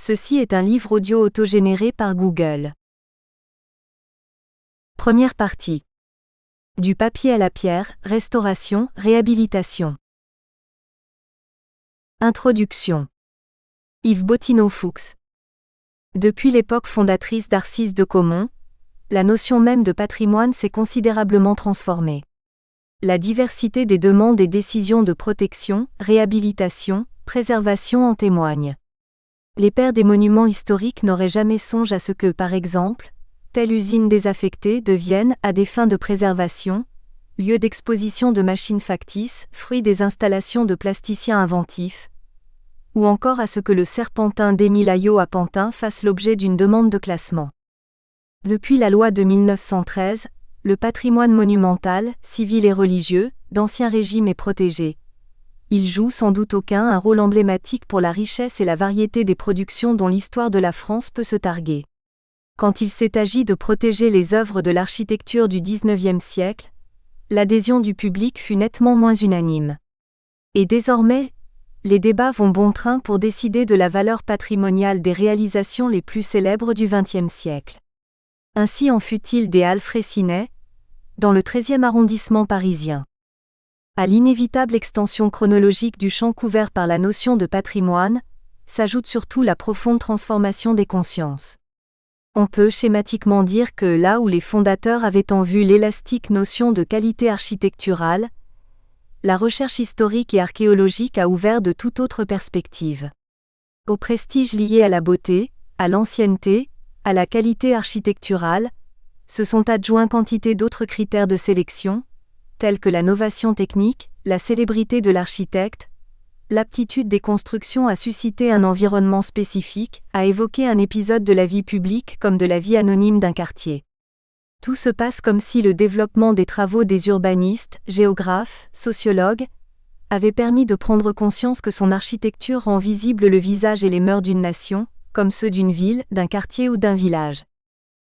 Ceci est un livre audio autogénéré par Google. Première partie. Du papier à la pierre, restauration, réhabilitation. Introduction. Yves Bottineau-Fuchs. Depuis l'époque fondatrice d'Arcis de Caumont, la notion même de patrimoine s'est considérablement transformée. La diversité des demandes et décisions de protection, réhabilitation, préservation en témoigne. Les pères des monuments historiques n'auraient jamais songé à ce que, par exemple, telle usine désaffectée devienne, à des fins de préservation, lieu d'exposition de machines factices, fruit des installations de plasticiens inventifs, ou encore à ce que le serpentin d'Émile Ayolt à Pantin fasse l'objet d'une demande de classement. Depuis la loi de 1913, le patrimoine monumental, civil et religieux, d'Ancien Régime est protégé. Il joue sans doute aucun un rôle emblématique pour la richesse et la variété des productions dont l'histoire de la France peut se targuer. Quand il s'est agi de protéger les œuvres de l'architecture du XIXe siècle, l'adhésion du public fut nettement moins unanime. Et désormais, les débats vont bon train pour décider de la valeur patrimoniale des réalisations les plus célèbres du XXe siècle. Ainsi en fut-il des Halles Fraissinet, dans le 13e arrondissement parisien. À l'inévitable extension chronologique du champ couvert par la notion de patrimoine, s'ajoute surtout la profonde transformation des consciences. On peut schématiquement dire que là où les fondateurs avaient en vue l'élastique notion de qualité architecturale, la recherche historique et archéologique a ouvert de toute autre perspective. Au prestige lié à la beauté, à l'ancienneté, à la qualité architecturale, se sont adjoints quantité d'autres critères de sélection, tels que la novation technique, la célébrité de l'architecte, l'aptitude des constructions à susciter un environnement spécifique, à évoquer un épisode de la vie publique comme de la vie anonyme d'un quartier. Tout se passe comme si le développement des travaux des urbanistes, géographes, sociologues, avait permis de prendre conscience que son architecture rend visible le visage et les mœurs d'une nation, comme ceux d'une ville, d'un quartier ou d'un village.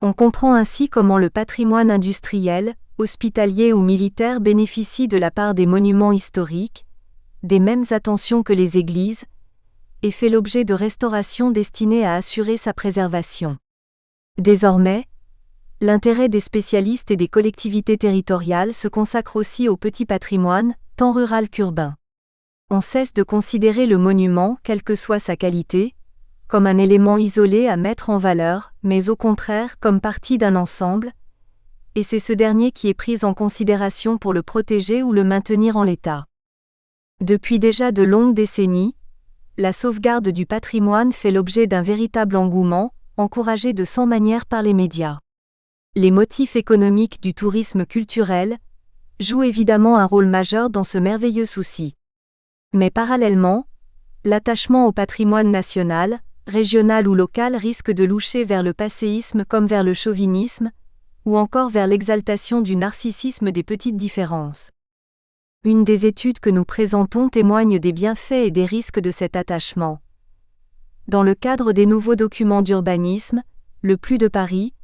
On comprend ainsi comment le patrimoine industriel, hospitalier ou militaire bénéficie de la part des monuments historiques, des mêmes attentions que les églises, et fait l'objet de restaurations destinées à assurer sa préservation. Désormais, l'intérêt des spécialistes et des collectivités territoriales se consacre aussi au petit patrimoine, tant rural qu'urbain. On cesse de considérer le monument, quelle que soit sa qualité, comme un élément isolé à mettre en valeur, mais au contraire comme partie d'un ensemble, et c'est ce dernier qui est pris en considération pour le protéger ou le maintenir en l'état. Depuis déjà de longues décennies, la sauvegarde du patrimoine fait l'objet d'un véritable engouement, encouragé de 100 manières par les médias. Les motifs économiques du tourisme culturel jouent évidemment un rôle majeur dans ce merveilleux souci. Mais parallèlement, l'attachement au patrimoine national, régional ou local risque de loucher vers le passéisme comme vers le chauvinisme, ou encore vers l'exaltation du narcissisme des petites différences. Une des études que nous présentons témoigne des bienfaits et des risques de cet attachement. Dans le cadre des nouveaux documents d'urbanisme, le Plus de Paris,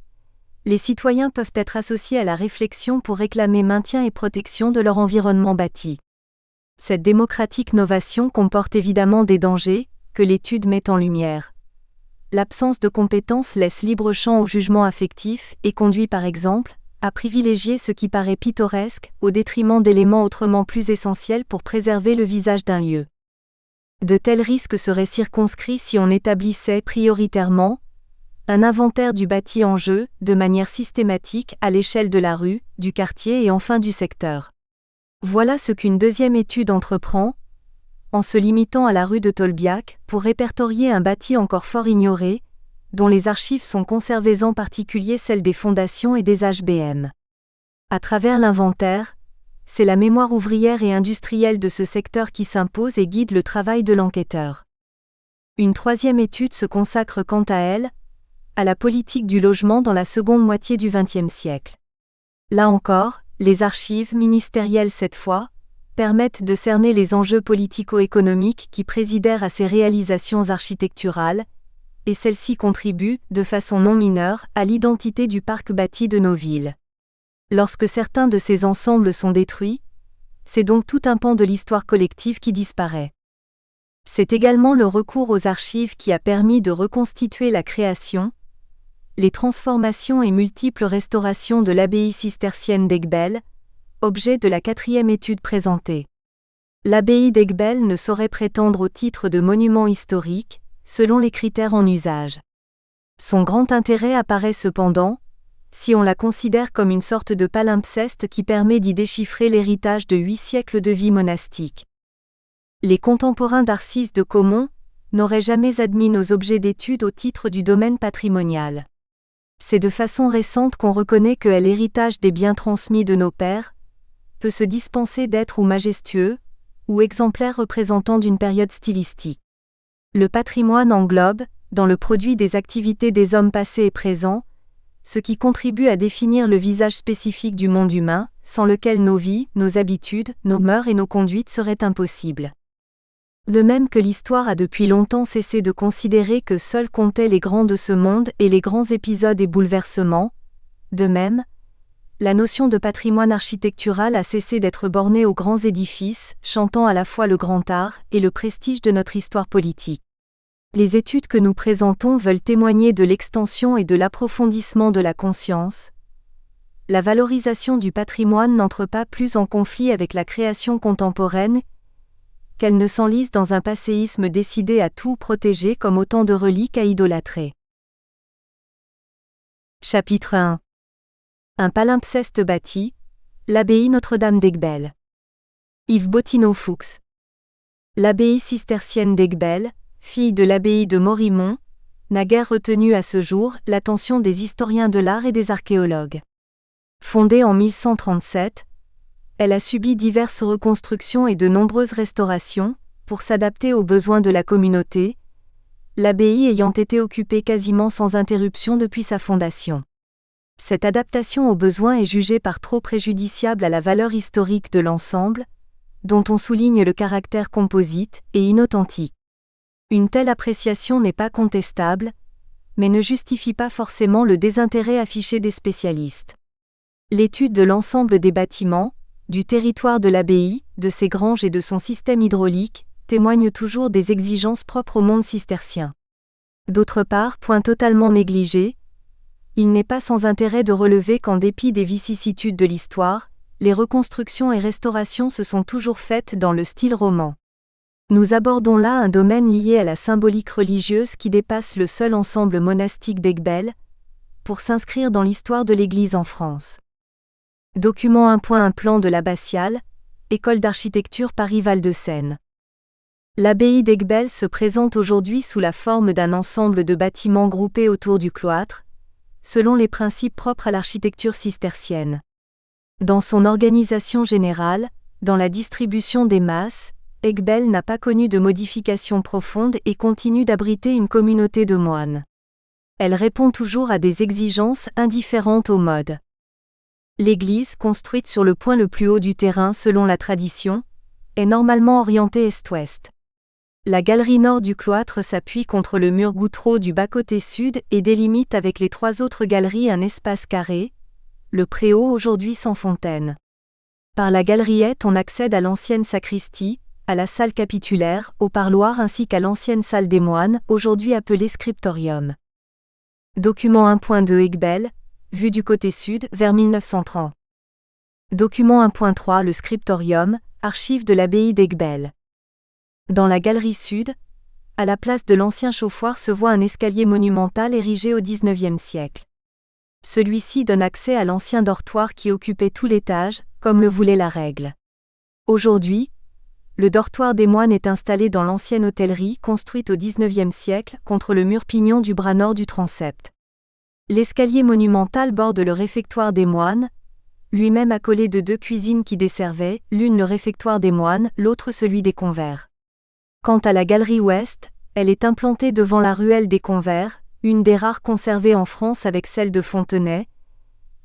les citoyens peuvent être associés à la réflexion pour réclamer maintien et protection de leur environnement bâti. Cette démocratique novation comporte évidemment des dangers, que l'étude met en lumière. L'absence de compétences laisse libre champ au jugement affectif et conduit par exemple, à privilégier ce qui paraît pittoresque, au détriment d'éléments autrement plus essentiels pour préserver le visage d'un lieu. De tels risques seraient circonscrits si on établissait prioritairement un inventaire du bâti en jeu, de manière systématique à l'échelle de la rue, du quartier et enfin du secteur. Voilà ce qu'une deuxième étude entreprend, en se limitant à la rue de Tolbiac, pour répertorier un bâti encore fort ignoré, dont les archives sont conservées en particulier celles des fondations et des HBM. À travers l'inventaire, c'est la mémoire ouvrière et industrielle de ce secteur qui s'impose et guide le travail de l'enquêteur. Une troisième étude se consacre quant à elle, à la politique du logement dans la seconde moitié du XXe siècle. Là encore, les archives ministérielles cette fois, permettent de cerner les enjeux politico-économiques qui présidèrent à ces réalisations architecturales, et celles-ci contribuent, de façon non mineure, à l'identité du parc bâti de nos villes. Lorsque certains de ces ensembles sont détruits, c'est donc tout un pan de l'histoire collective qui disparaît. C'est également le recours aux archives qui a permis de reconstituer la création, les transformations et multiples restaurations de l'abbaye cistercienne d'Aiguebelle, objet de la 4e étude présentée. L'abbaye d'Aiguebelle ne saurait prétendre au titre de monument historique, selon les critères en usage. Son grand intérêt apparaît cependant, si on la considère comme une sorte de palimpseste qui permet d'y déchiffrer l'héritage de 8 siècles de vie monastique. Les contemporains d'Arcisse de Caumont n'auraient jamais admis nos objets d'étude au titre du domaine patrimonial. C'est de façon récente qu'on reconnaît que l'héritage des biens transmis de nos pères peut se dispenser d'être ou majestueux, ou exemplaire représentant d'une période stylistique. Le patrimoine englobe, dans le produit des activités des hommes passés et présents, ce qui contribue à définir le visage spécifique du monde humain, sans lequel nos vies, nos habitudes, nos mœurs et nos conduites seraient impossibles. De même que l'histoire a depuis longtemps cessé de considérer que seuls comptaient les grands de ce monde et les grands épisodes et bouleversements, de même, la notion de patrimoine architectural a cessé d'être bornée aux grands édifices, chantant à la fois le grand art et le prestige de notre histoire politique. Les études que nous présentons veulent témoigner de l'extension et de l'approfondissement de la conscience. La valorisation du patrimoine n'entre pas plus en conflit avec la création contemporaine qu'elle ne s'enlise dans un passéisme décidé à tout protéger comme autant de reliques à idolâtrer. Chapitre 1. Un palimpseste bâti, l'abbaye Notre-Dame d'Aiguebelle. Yves Bottineau-Fuchs. L'abbaye cistercienne d'Aiguebelle, fille de l'abbaye de Morimont, n'a guère retenu à ce jour l'attention des historiens de l'art et des archéologues. Fondée en 1137, elle a subi diverses reconstructions et de nombreuses restaurations, pour s'adapter aux besoins de la communauté, l'abbaye ayant été occupée quasiment sans interruption depuis sa fondation. Cette adaptation aux besoins est jugée par trop préjudiciable à la valeur historique de l'ensemble, dont on souligne le caractère composite et inauthentique. Une telle appréciation n'est pas contestable, mais ne justifie pas forcément le désintérêt affiché des spécialistes. L'étude de l'ensemble des bâtiments, du territoire de l'abbaye, de ses granges et de son système hydraulique, témoigne toujours des exigences propres au monde cistercien. D'autre part, point totalement négligé, il n'est pas sans intérêt de relever qu'en dépit des vicissitudes de l'histoire, les reconstructions et restaurations se sont toujours faites dans le style roman. Nous abordons là un domaine lié à la symbolique religieuse qui dépasse le seul ensemble monastique d'Aiguebelle, pour s'inscrire dans l'histoire de l'Église en France. Document 1.1 Plan de l'abbatiale, École d'architecture Paris-Val-de-Seine. L'abbaye d'Aiguebelle se présente aujourd'hui sous la forme d'un ensemble de bâtiments groupés autour du cloître, selon les principes propres à l'architecture cistercienne. Dans son organisation générale, dans la distribution des masses, Aiguebelle n'a pas connu de modifications profondes et continue d'abriter une communauté de moines. Elle répond toujours à des exigences indifférentes aux modes. L'église, construite sur le point le plus haut du terrain selon la tradition, est normalement orientée est-ouest. La galerie nord du cloître s'appuie contre le mur goutreau du bas-côté sud et délimite avec les 3 autres galeries un espace carré, le préau aujourd'hui sans fontaine. Par la galeriette on accède à l'ancienne sacristie, à la salle capitulaire, au parloir ainsi qu'à l'ancienne salle des moines, aujourd'hui appelée scriptorium. Document 1.2 Aiguebelle, vue du côté sud, vers 1930. Document 1.3 Le scriptorium, archives de l'abbaye d'Aiguebelle. Dans la galerie sud, à la place de l'ancien chauffoir se voit un escalier monumental érigé au XIXe siècle. Celui-ci donne accès à l'ancien dortoir qui occupait tout l'étage, comme le voulait la règle. Aujourd'hui, le dortoir des moines est installé dans l'ancienne hôtellerie construite au XIXe siècle contre le mur pignon du bras nord du transept. L'escalier monumental borde le réfectoire des moines, lui-même accolé de 2 cuisines qui desservaient, l'une le réfectoire des moines, l'autre celui des convers. Quant à la galerie ouest, elle est implantée devant la ruelle des convers, une des rares conservées en France avec celle de Fontenay,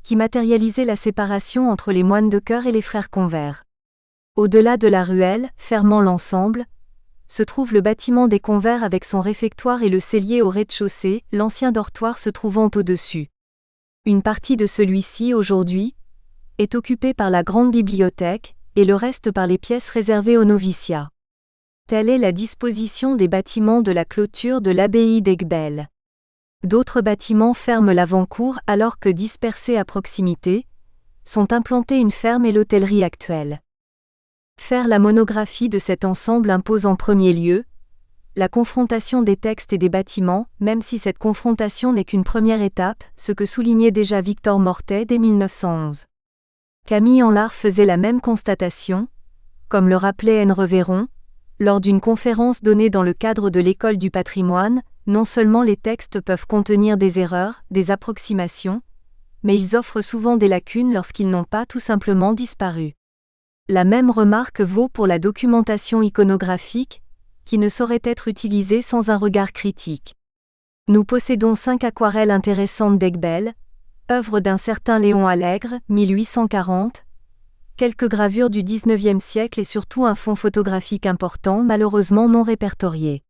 qui matérialisait la séparation entre les moines de chœur et les frères convers. Au-delà de la ruelle, fermant l'ensemble, se trouve le bâtiment des convers avec son réfectoire et le cellier au rez-de-chaussée, l'ancien dortoir se trouvant au-dessus. Une partie de celui-ci, aujourd'hui, est occupée par la grande bibliothèque, et le reste par les pièces réservées aux noviciats. Telle est la disposition des bâtiments de la clôture de l'abbaye d'Aiguebelle. D'autres bâtiments ferment l'avant-cour alors que dispersés à proximité, sont implantés une ferme et l'hôtellerie actuelle. Faire la monographie de cet ensemble impose en premier lieu la confrontation des textes et des bâtiments, même si cette confrontation n'est qu'une première étape, ce que soulignait déjà Victor Mortet dès 1911. Camille Anlard faisait la même constatation, comme le rappelait N. Reveron, lors d'une conférence donnée dans le cadre de l'École du patrimoine. Non seulement les textes peuvent contenir des erreurs, des approximations, mais ils offrent souvent des lacunes lorsqu'ils n'ont pas tout simplement disparu. La même remarque vaut pour la documentation iconographique, qui ne saurait être utilisée sans un regard critique. Nous possédons 5 aquarelles intéressantes d'Aiguebelle, œuvre d'un certain Léon Allègre, 1840, quelques gravures du XIXe siècle et surtout un fonds photographique important malheureusement non répertorié.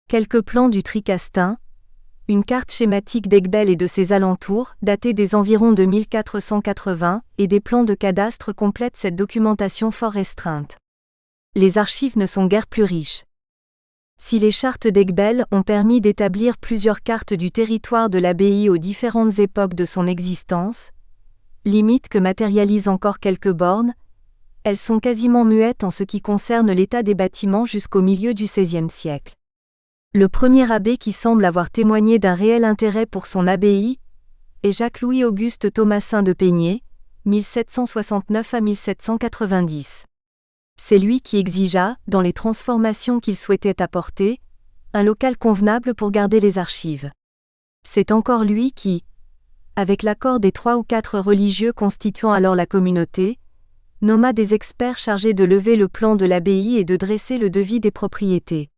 Quelques plans du Tricastin, une carte schématique d'Aiguebelle et de ses alentours, datée des environs de 1480, et des plans de cadastre complètent cette documentation fort restreinte. Les archives ne sont guère plus riches. Si les chartes d'Aiguebelle ont permis d'établir plusieurs cartes du territoire de l'abbaye aux différentes époques de son existence, limite que matérialisent encore quelques bornes, elles sont quasiment muettes en ce qui concerne l'état des bâtiments jusqu'au milieu du XVIe siècle. Le premier abbé qui semble avoir témoigné d'un réel intérêt pour son abbaye est Jacques-Louis-Auguste Thomassin de Peigné, 1769 à 1790. C'est lui qui exigea, dans les transformations qu'il souhaitait apporter, un local convenable pour garder les archives. C'est encore lui qui, avec l'accord des 3 ou 4 religieux constituant alors la communauté, nomma des experts chargés de lever le plan de l'abbaye et de dresser le devis des propriétés.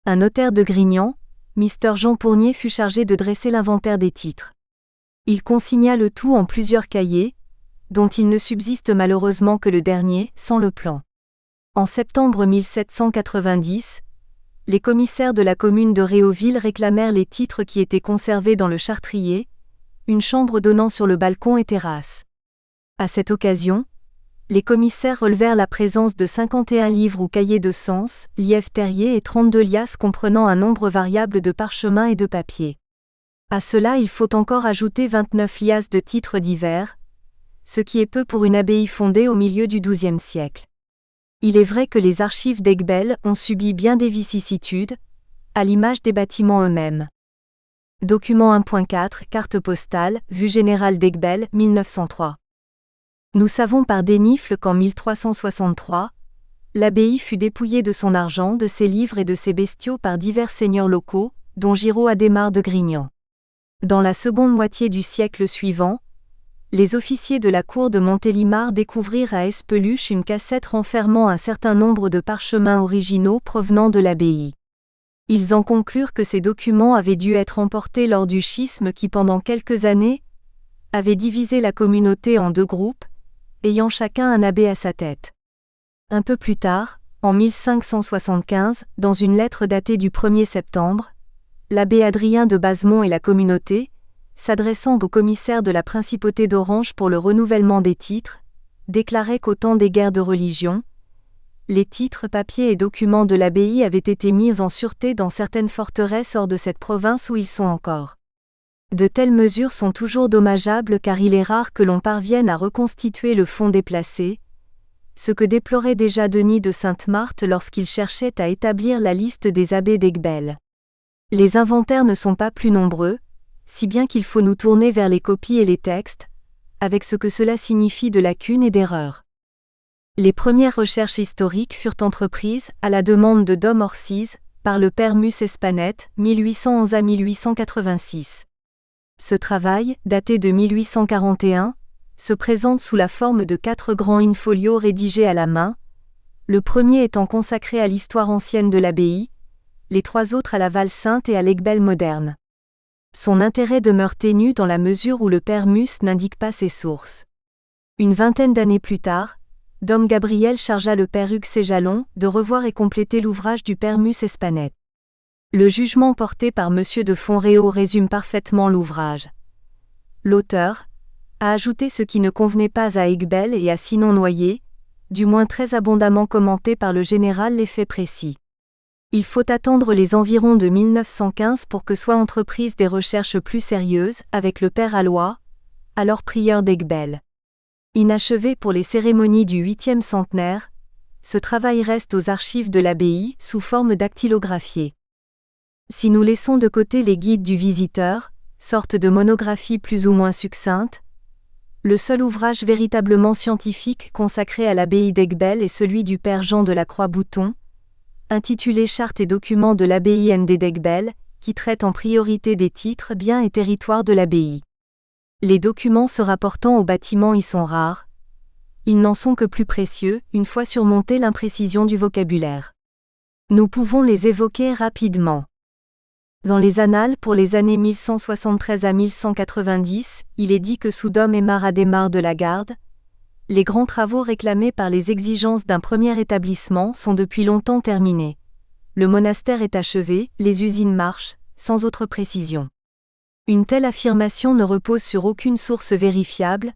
Un notaire de Grignan, Mr. Jean Pournier, fut chargé de dresser l'inventaire des titres. Il consigna le tout en plusieurs cahiers, dont il ne subsiste malheureusement que le dernier, sans le plan. En septembre 1790, les commissaires de la commune de Réauville réclamèrent les titres qui étaient conservés dans le Chartrier, une chambre donnant sur le balcon et terrasse. À cette occasion, les commissaires relevèrent la présence de 51 livres ou cahiers de sens, lièvres terriers et 32 liasses comprenant un nombre variable de parchemins et de papiers. À cela il faut encore ajouter 29 liasses de titres divers, ce qui est peu pour une abbaye fondée au milieu du XIIe siècle. Il est vrai que les archives d'Aiguebelle ont subi bien des vicissitudes, à l'image des bâtiments eux-mêmes. Document 1.4, carte postale, vue générale d'Aiguebelle, 1903. Nous savons par Dénifle qu'en 1363, l'abbaye fut dépouillée de son argent, de ses livres et de ses bestiaux par divers seigneurs locaux, dont Giraud Adhémar de Grignan. Dans la seconde moitié du siècle suivant, les officiers de la cour de Montélimar découvrirent à Espeluche une cassette renfermant un certain nombre de parchemins originaux provenant de l'abbaye. Ils en conclurent que ces documents avaient dû être emportés lors du schisme qui pendant quelques années avait divisé la communauté en 2 groupes, ayant chacun un abbé à sa tête. Un peu plus tard, en 1575, dans une lettre datée du 1er septembre, l'abbé Adrien de Basemont et la communauté, s'adressant au commissaire de la principauté d'Orange pour le renouvellement des titres, déclarait qu'au temps des guerres de religion, les titres, papiers et documents de l'abbaye avaient été mis en sûreté dans certaines forteresses hors de cette province où ils sont encore. De telles mesures sont toujours dommageables car il est rare que l'on parvienne à reconstituer le fond déplacé, ce que déplorait déjà Denis de Sainte-Marthe lorsqu'il cherchait à établir la liste des abbés d'Aiguebelle. Les inventaires ne sont pas plus nombreux, si bien qu'il faut nous tourner vers les copies et les textes, avec ce que cela signifie de lacunes et d'erreurs. Les premières recherches historiques furent entreprises, à la demande de Dom Orsiz, par le père Mus Espanet, 1811 à 1886. Ce travail, daté de 1841, se présente sous la forme de 4 grands in-folios rédigés à la main, le premier étant consacré à l'histoire ancienne de l'abbaye, les 3 autres à la Val-Sainte et à l'Aiguebelle moderne. Son intérêt demeure ténu dans la mesure où le père Mus n'indique pas ses sources. Une vingtaine d'années plus tard, Dom Gabriel chargea le père Hugues Séjalon de revoir et compléter l'ouvrage du père Mus Espanet. Le jugement porté par M. de Fonréau résume parfaitement l'ouvrage. L'auteur a ajouté ce qui ne convenait pas à Aiguebelle et à Sinon-Noyer, du moins très abondamment commenté par le général les faits précis. Il faut attendre les environs de 1915 pour que soient entreprises des recherches plus sérieuses avec le père Alloy, alors prieur d'Aiguebelle. Inachevé pour les cérémonies du 8e centenaire, ce travail reste aux archives de l'abbaye sous forme dactylographiée. Si nous laissons de côté les guides du visiteur, sorte de monographie plus ou moins succincte, le seul ouvrage véritablement scientifique consacré à l'abbaye d'Aiguebelle est celui du père Jean de la Croix-Bouton, intitulé Charte et documents de l'abbaye N.D. d'Aiguebelle, qui traite en priorité des titres, biens et territoires de l'abbaye. Les documents se rapportant au bâtiment y sont rares. Ils n'en sont que plus précieux, une fois surmontée l'imprécision du vocabulaire. Nous pouvons les évoquer rapidement. Dans les annales pour les années 1173 à 1190, il est dit que sous Dom et Marat-Desmarres de la Garde, les grands travaux réclamés par les exigences d'un premier établissement sont depuis longtemps terminés. Le monastère est achevé, les usines marchent, sans autre précision. Une telle affirmation ne repose sur aucune source vérifiable,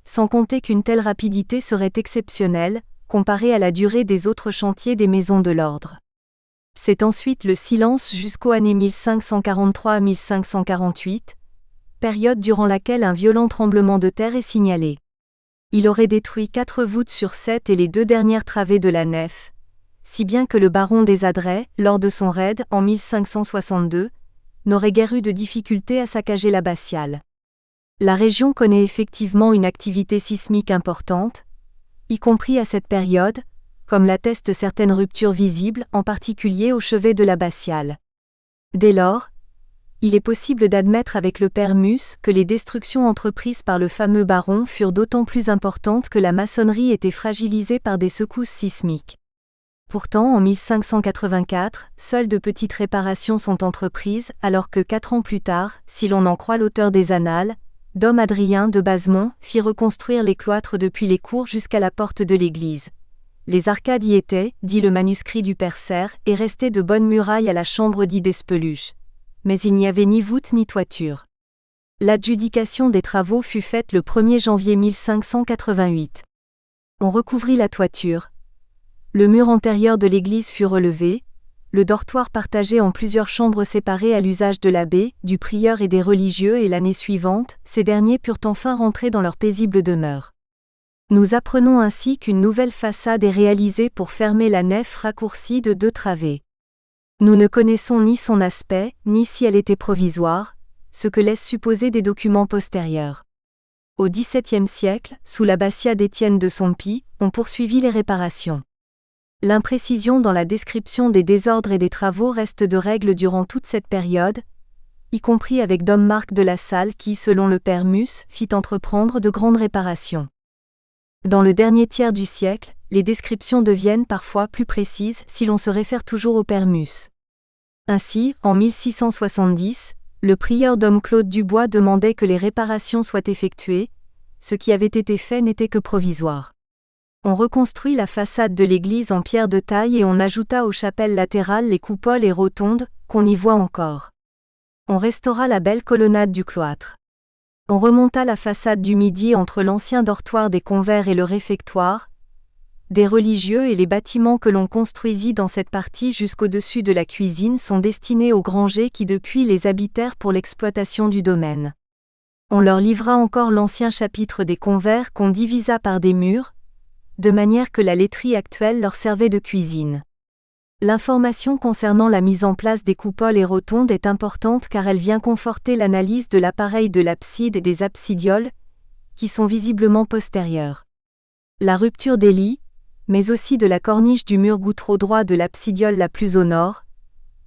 sans compter qu'une telle rapidité serait exceptionnelle, comparée à la durée des autres chantiers des maisons de l'ordre. C'est ensuite le silence jusqu'aux années 1543 à 1548, période durant laquelle un violent tremblement de terre est signalé. Il aurait détruit 4 voûtes sur 7 et les 2 dernières travées de la nef, si bien que le baron des Adrets, lors de son raid en 1562, n'aurait guère eu de difficulté à saccager l'abbatiale. La région connaît effectivement une activité sismique importante, y compris à cette période, comme l'attestent certaines ruptures visibles, en particulier au chevet de l'abbatiale. Dès lors, il est possible d'admettre avec le père Mus que les destructions entreprises par le fameux baron furent d'autant plus importantes que la maçonnerie était fragilisée par des secousses sismiques. Pourtant, en 1584, seules de petites réparations sont entreprises, alors que 4 ans plus tard, si l'on en croit l'auteur des annales, Dom Adrien de Basemont fit reconstruire les cloîtres depuis les cours jusqu'à la porte de l'église. Les arcades y étaient, dit le manuscrit du père Serre, et restaient de bonnes murailles à la chambre dite d'Espeluche. Mais il n'y avait ni voûte ni toiture. L'adjudication des travaux fut faite le 1er janvier 1588. On recouvrit la toiture. Le mur antérieur de l'église fut relevé, le dortoir partagé en plusieurs chambres séparées à l'usage de l'abbé, du prieur et des religieux et l'année suivante, ces derniers purent enfin rentrer dans leur paisible demeure. Nous apprenons ainsi qu'une nouvelle façade est réalisée pour fermer la nef raccourcie de 2 travées. Nous ne connaissons ni son aspect, ni si elle était provisoire, ce que laissent supposer des documents postérieurs. Au XVIIe siècle, sous l'abbatiat d'Étienne de Sompy, on poursuivit les réparations. L'imprécision dans la description des désordres et des travaux reste de règle durant toute cette période, y compris avec Dom Marc de la Salle qui, selon le père Mus, fit entreprendre de grandes réparations. Dans le dernier tiers du siècle, les descriptions deviennent parfois plus précises si l'on se réfère toujours au père Mus. Ainsi, en 1670, le prieur Dom Claude Dubois demandait que les réparations soient effectuées, ce qui avait été fait n'était que provisoire. On reconstruit la façade de l'église en pierre de taille et on ajouta aux chapelles latérales les coupoles et rotondes, qu'on y voit encore. On restaura la belle colonnade du cloître. On remonta la façade du midi entre l'ancien dortoir des convers et le réfectoire, des religieux et les bâtiments que l'on construisit dans cette partie jusqu'au-dessus de la cuisine sont destinés aux grangers qui depuis les habitèrent pour l'exploitation du domaine. On leur livra encore l'ancien chapitre des convers qu'on divisa par des murs, de manière que la laiterie actuelle leur servait de cuisine. L'information concernant la mise en place des coupoles et rotondes est importante car elle vient conforter l'analyse de l'appareil de l'abside et des absidioles, qui sont visiblement postérieures. La rupture des lits, mais aussi de la corniche du mur goutreau droit de l'absidiole la plus au nord,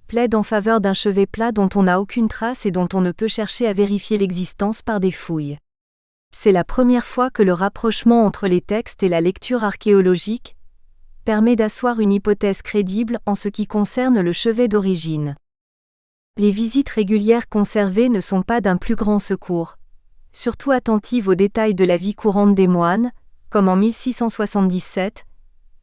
plaide en faveur d'un chevet plat dont on n'a aucune trace et dont on ne peut chercher à vérifier l'existence par des fouilles. C'est la première fois que le rapprochement entre les textes et la lecture archéologique permet d'asseoir une hypothèse crédible en ce qui concerne le chevet d'origine. Les visites régulières conservées ne sont pas d'un plus grand secours, surtout attentives aux détails de la vie courante des moines, comme en 1677,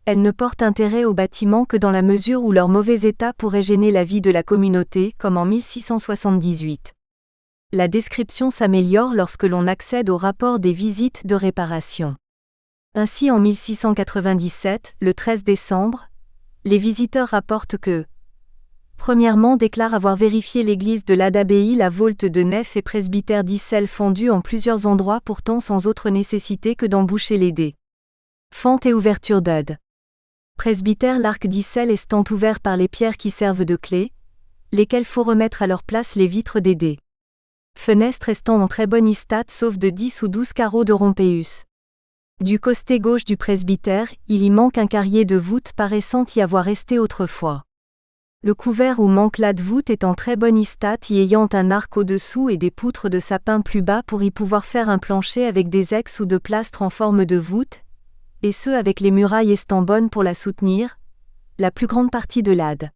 elles ne portent intérêt aux bâtiments que dans la mesure où leur mauvais état pourrait gêner la vie de la communauté, comme en 1678. La description s'améliore lorsque l'on accède au rapport des visites de réparation. Ainsi en 1697, le 13 décembre, les visiteurs rapportent que premièrement déclare avoir vérifié l'église de l'Abbaye, la volte de nef et presbytère d'Issel fendus en plusieurs endroits pourtant sans autre nécessité que d'emboucher les dés. Fente et ouverture d'Eudes. Presbytère, l'arc d'Issel estant ouvert par les pierres qui servent de clés, lesquelles faut remettre à leur place les vitres des dés. Fenêtre restant en très bon état sauf de 10 ou 12 carreaux de rompéus. Du côté gauche du presbytère, il y manque un carrier de voûte paraissant y avoir resté autrefois. Le couvert où manque la voûte est en très bon état y ayant un arc au-dessous et des poutres de sapin plus bas pour y pouvoir faire un plancher avec des ex ou de plastres en forme de voûte, et ce avec les murailles estant bonnes pour la soutenir, la plus grande partie de l'Ade.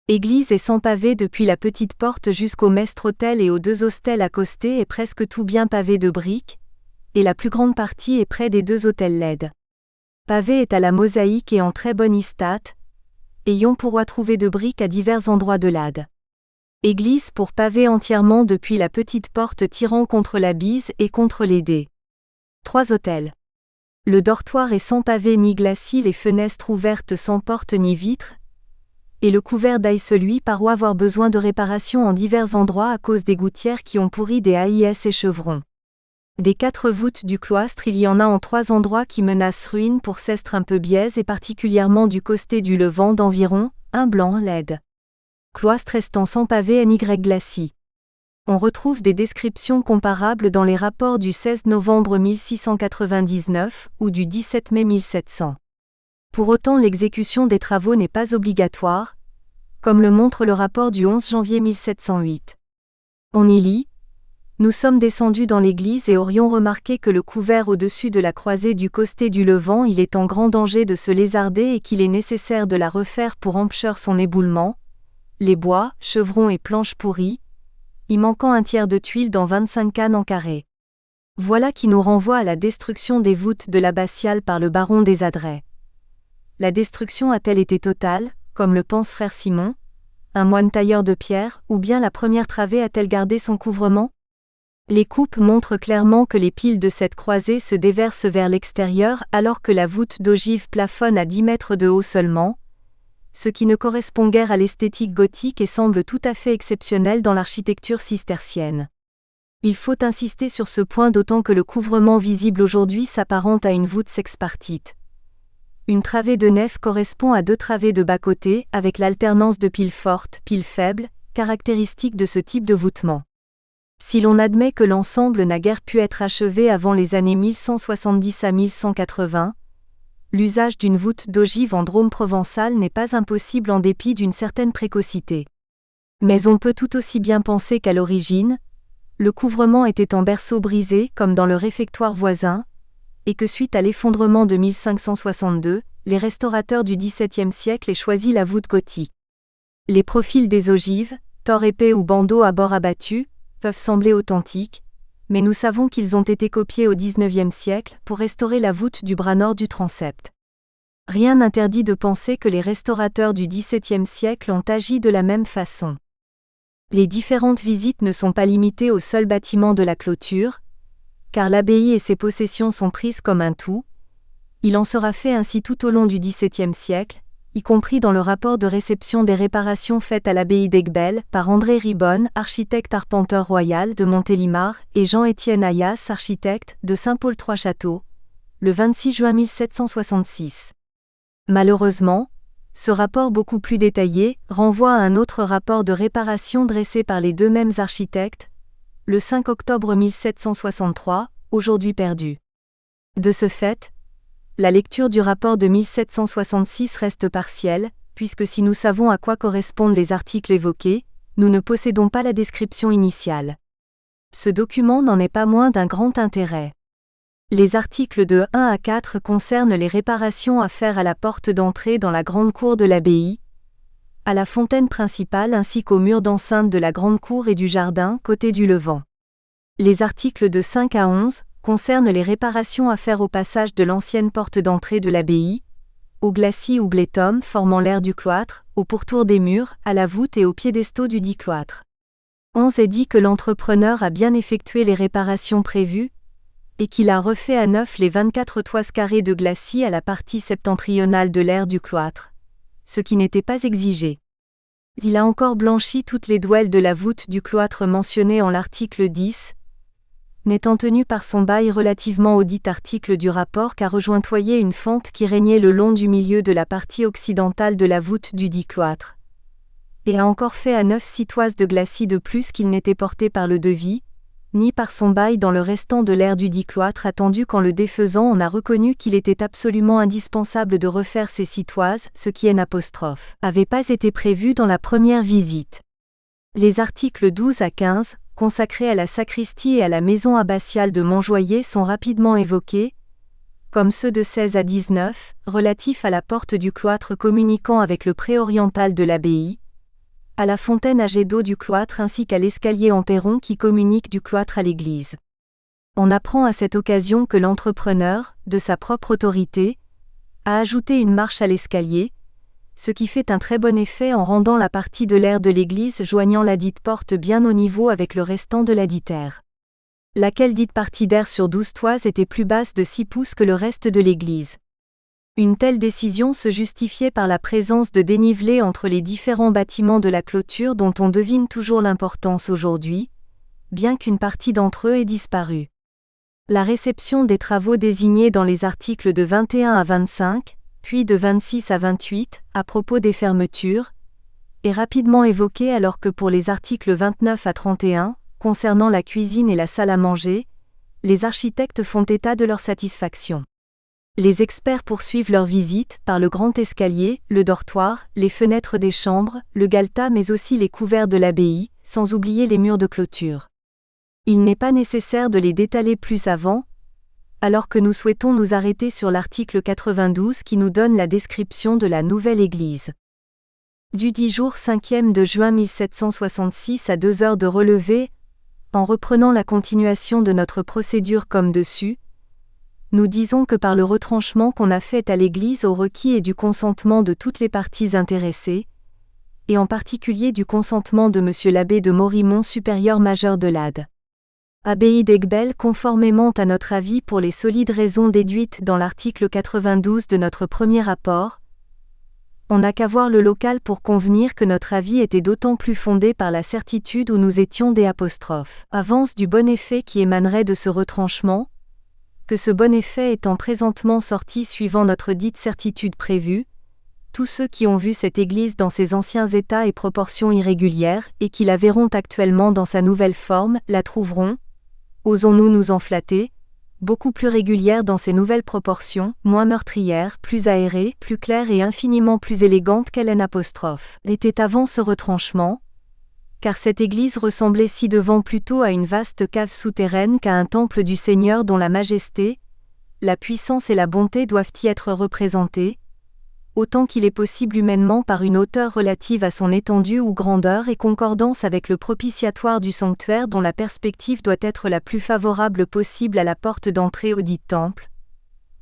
Église est sans pavé depuis la petite porte jusqu'au mestre-autel et aux deux austels accostés et presque tout bien pavé de briques, et la plus grande partie est près des deux autels LED. Pavé est à la mosaïque et en très bon état, ayant pour trouvé de briques à divers endroits de l'Ade. Église pour pavé entièrement depuis la petite porte tirant contre la bise et contre les dés. 3 autels. Le dortoir est sans pavé ni glacis, les fenêtres ouvertes sans porte ni vitre, et le couvert d'ail celui par où avoir besoin de réparation en divers endroits à cause des gouttières qui ont pourri des haïs et chevrons. Des 4 voûtes du cloître, il y en a en 3 endroits qui menacent ruine pour s'estre un peu biaise et particulièrement du côté du Levant d'environ, un blanc laide. Cloître restant sans pavé ny glacis. On retrouve des descriptions comparables dans les rapports du 16 novembre 1699 ou du 17 mai 1700. Pour autant, l'exécution des travaux n'est pas obligatoire, comme le montre le rapport du 11 janvier 1708. On y lit: nous sommes descendus dans l'église et aurions remarqué que le couvert au-dessus de la croisée du côté du Levant il est en grand danger de se lézarder et qu'il est nécessaire de la refaire pour empêcher son éboulement, les bois, chevrons et planches pourries, y manquant un tiers de tuiles dans 25 cannes en carré. Voilà qui nous renvoie à la destruction des voûtes de l'abbatiale par le baron des Adrets. La destruction a-t-elle été totale, comme le pense frère Simon, un moine tailleur de pierre, ou bien la première travée a-t-elle gardé son couvrement? Les coupes montrent clairement que les piles de cette croisée se déversent vers l'extérieur alors que la voûte d'ogive plafonne à 10 mètres de haut seulement, ce qui ne correspond guère à l'esthétique gothique et semble tout à fait exceptionnel dans l'architecture cistercienne. Il faut insister sur ce point d'autant que le couvrement visible aujourd'hui s'apparente à une voûte sexpartite. Une travée de nef correspond à 2 travées de bas-côté avec l'alternance de piles fortes, piles faibles, caractéristique de ce type de voûtement. Si l'on admet que l'ensemble n'a guère pu être achevé avant les années 1170 à 1180, l'usage d'une voûte d'ogive en Drôme provençal n'est pas impossible en dépit d'une certaine précocité. Mais on peut tout aussi bien penser qu'à l'origine, le couvrement était en berceau brisé comme dans le réfectoire voisin, et que suite à l'effondrement de 1562, les restaurateurs du XVIIe siècle aient choisi la voûte gothique. Les profils des ogives, tors épais ou bandeaux à bord abattus, peuvent sembler authentiques, mais nous savons qu'ils ont été copiés au XIXe siècle pour restaurer la voûte du bras nord du transept. Rien n'interdit de penser que les restaurateurs du XVIIe siècle ont agi de la même façon. Les différentes visites ne sont pas limitées au seul bâtiment de la clôture, car l'abbaye et ses possessions sont prises comme un tout. Il en sera fait ainsi tout au long du XVIIe siècle, y compris dans le rapport de réception des réparations faites à l'abbaye d'Aiguebelle par André Ribonne, architecte arpenteur royal de Montélimar, et Jean-Étienne Ayas, architecte de Saint-Paul-Trois-Châteaux, le 26 juin 1766. Malheureusement, ce rapport beaucoup plus détaillé renvoie à un autre rapport de réparation dressé par les 2 mêmes architectes, le 5 octobre 1763, aujourd'hui perdu. De ce fait, la lecture du rapport de 1766 reste partielle, puisque si nous savons à quoi correspondent les articles évoqués, nous ne possédons pas la description initiale. Ce document n'en est pas moins d'un grand intérêt. Les articles de 1 à 4 concernent les réparations à faire à la porte d'entrée dans la grande cour de l'abbaye, à la fontaine principale ainsi qu'aux murs d'enceinte de la grande cour et du jardin côté du Levant. Les articles de 5 à 11 concernent les réparations à faire au passage de l'ancienne porte d'entrée de l'abbaye, au glacis ou blétum formant l'aire du cloître, au pourtour des murs, à la voûte et aux piédestaux du dit cloître. 11 est dit que l'entrepreneur a bien effectué les réparations prévues, et qu'il a refait à neuf les 24 toises carrées de glacis à la partie septentrionale de l'aire du cloître, ce qui n'était pas exigé. Il a encore blanchi toutes les douelles de la voûte du cloître mentionnées en l'article 10, n'étant tenu par son bail relativement au dit article du rapport qu'à rejointoyer une fente qui régnait le long du milieu de la partie occidentale de la voûte du dit cloître, et a encore fait à neuf 6 toises de glacis de plus qu'il n'était porté par le devis, ni par son bail dans le restant de l'aire du dit cloître, attendu qu'en le défaisant on a reconnu qu'il était absolument indispensable de refaire ces 6 toises, ce qui n'avait pas été prévu dans la première visite. Les articles 12 à 15, consacrés à la sacristie et à la maison abbatiale de Montjoyer, sont rapidement évoqués, comme ceux de 16 à 19, relatifs à la porte du cloître communiquant avec le pré-oriental de l'abbaye, à la fontaine à jet d'eau du cloître ainsi qu'à l'escalier en perron qui communique du cloître à l'église. On apprend à cette occasion que l'entrepreneur, de sa propre autorité, a ajouté une marche à l'escalier, ce qui fait un très bon effet en rendant la partie de l'aire de l'église joignant la dite porte bien au niveau avec le restant de la dite aire, laquelle dite partie d'aire sur 12 toises était plus basse de 6 pouces que le reste de l'église. Une telle décision se justifiait par la présence de dénivelés entre les différents bâtiments de la clôture dont on devine toujours l'importance aujourd'hui, bien qu'une partie d'entre eux ait disparu. La réception des travaux désignés dans les articles de 21 à 25, puis de 26 à 28, à propos des fermetures, est rapidement évoquée alors que pour les articles 29 à 31, concernant la cuisine et la salle à manger, les architectes font état de leur satisfaction. Les experts poursuivent leur visite par le grand escalier, le dortoir, les fenêtres des chambres, le galetas mais aussi les couverts de l'abbaye, sans oublier les murs de clôture. Il n'est pas nécessaire de les détailler plus avant, alors que nous souhaitons nous arrêter sur l'article 92 qui nous donne la description de la nouvelle église. Du 10 jour 5e de juin 1766 à 2 heures de relevé, en reprenant la continuation de notre procédure comme dessus, nous disons que par le retranchement qu'on a fait à l'Église au requis et du consentement de toutes les parties intéressées, et en particulier du consentement de M. l'abbé de Morimont, supérieur majeur de l'Ade, abbaye d'Aiguebelle, conformément à notre avis pour les solides raisons déduites dans l'article 92 de notre premier rapport, on n'a qu'à voir le local pour convenir que notre avis était d'autant plus fondé par la certitude où nous étions des avance du bon effet qui émanerait de ce retranchement, que ce bon effet étant présentement sorti suivant notre dite certitude prévue, tous ceux qui ont vu cette église dans ses anciens états et proportions irrégulières et qui la verront actuellement dans sa nouvelle forme, la trouveront, osons-nous nous en flatter, beaucoup plus régulière dans ses nouvelles proportions, moins meurtrière, plus aérée, plus claire et infiniment plus élégante qu'elle l'était avant ce retranchement, car cette église ressemblait ci-devant plutôt à une vaste cave souterraine qu'à un temple du Seigneur dont la majesté, la puissance et la bonté doivent y être représentées, autant qu'il est possible humainement par une hauteur relative à son étendue ou grandeur et concordance avec le propitiatoire du sanctuaire dont la perspective doit être la plus favorable possible à la porte d'entrée au dit temple.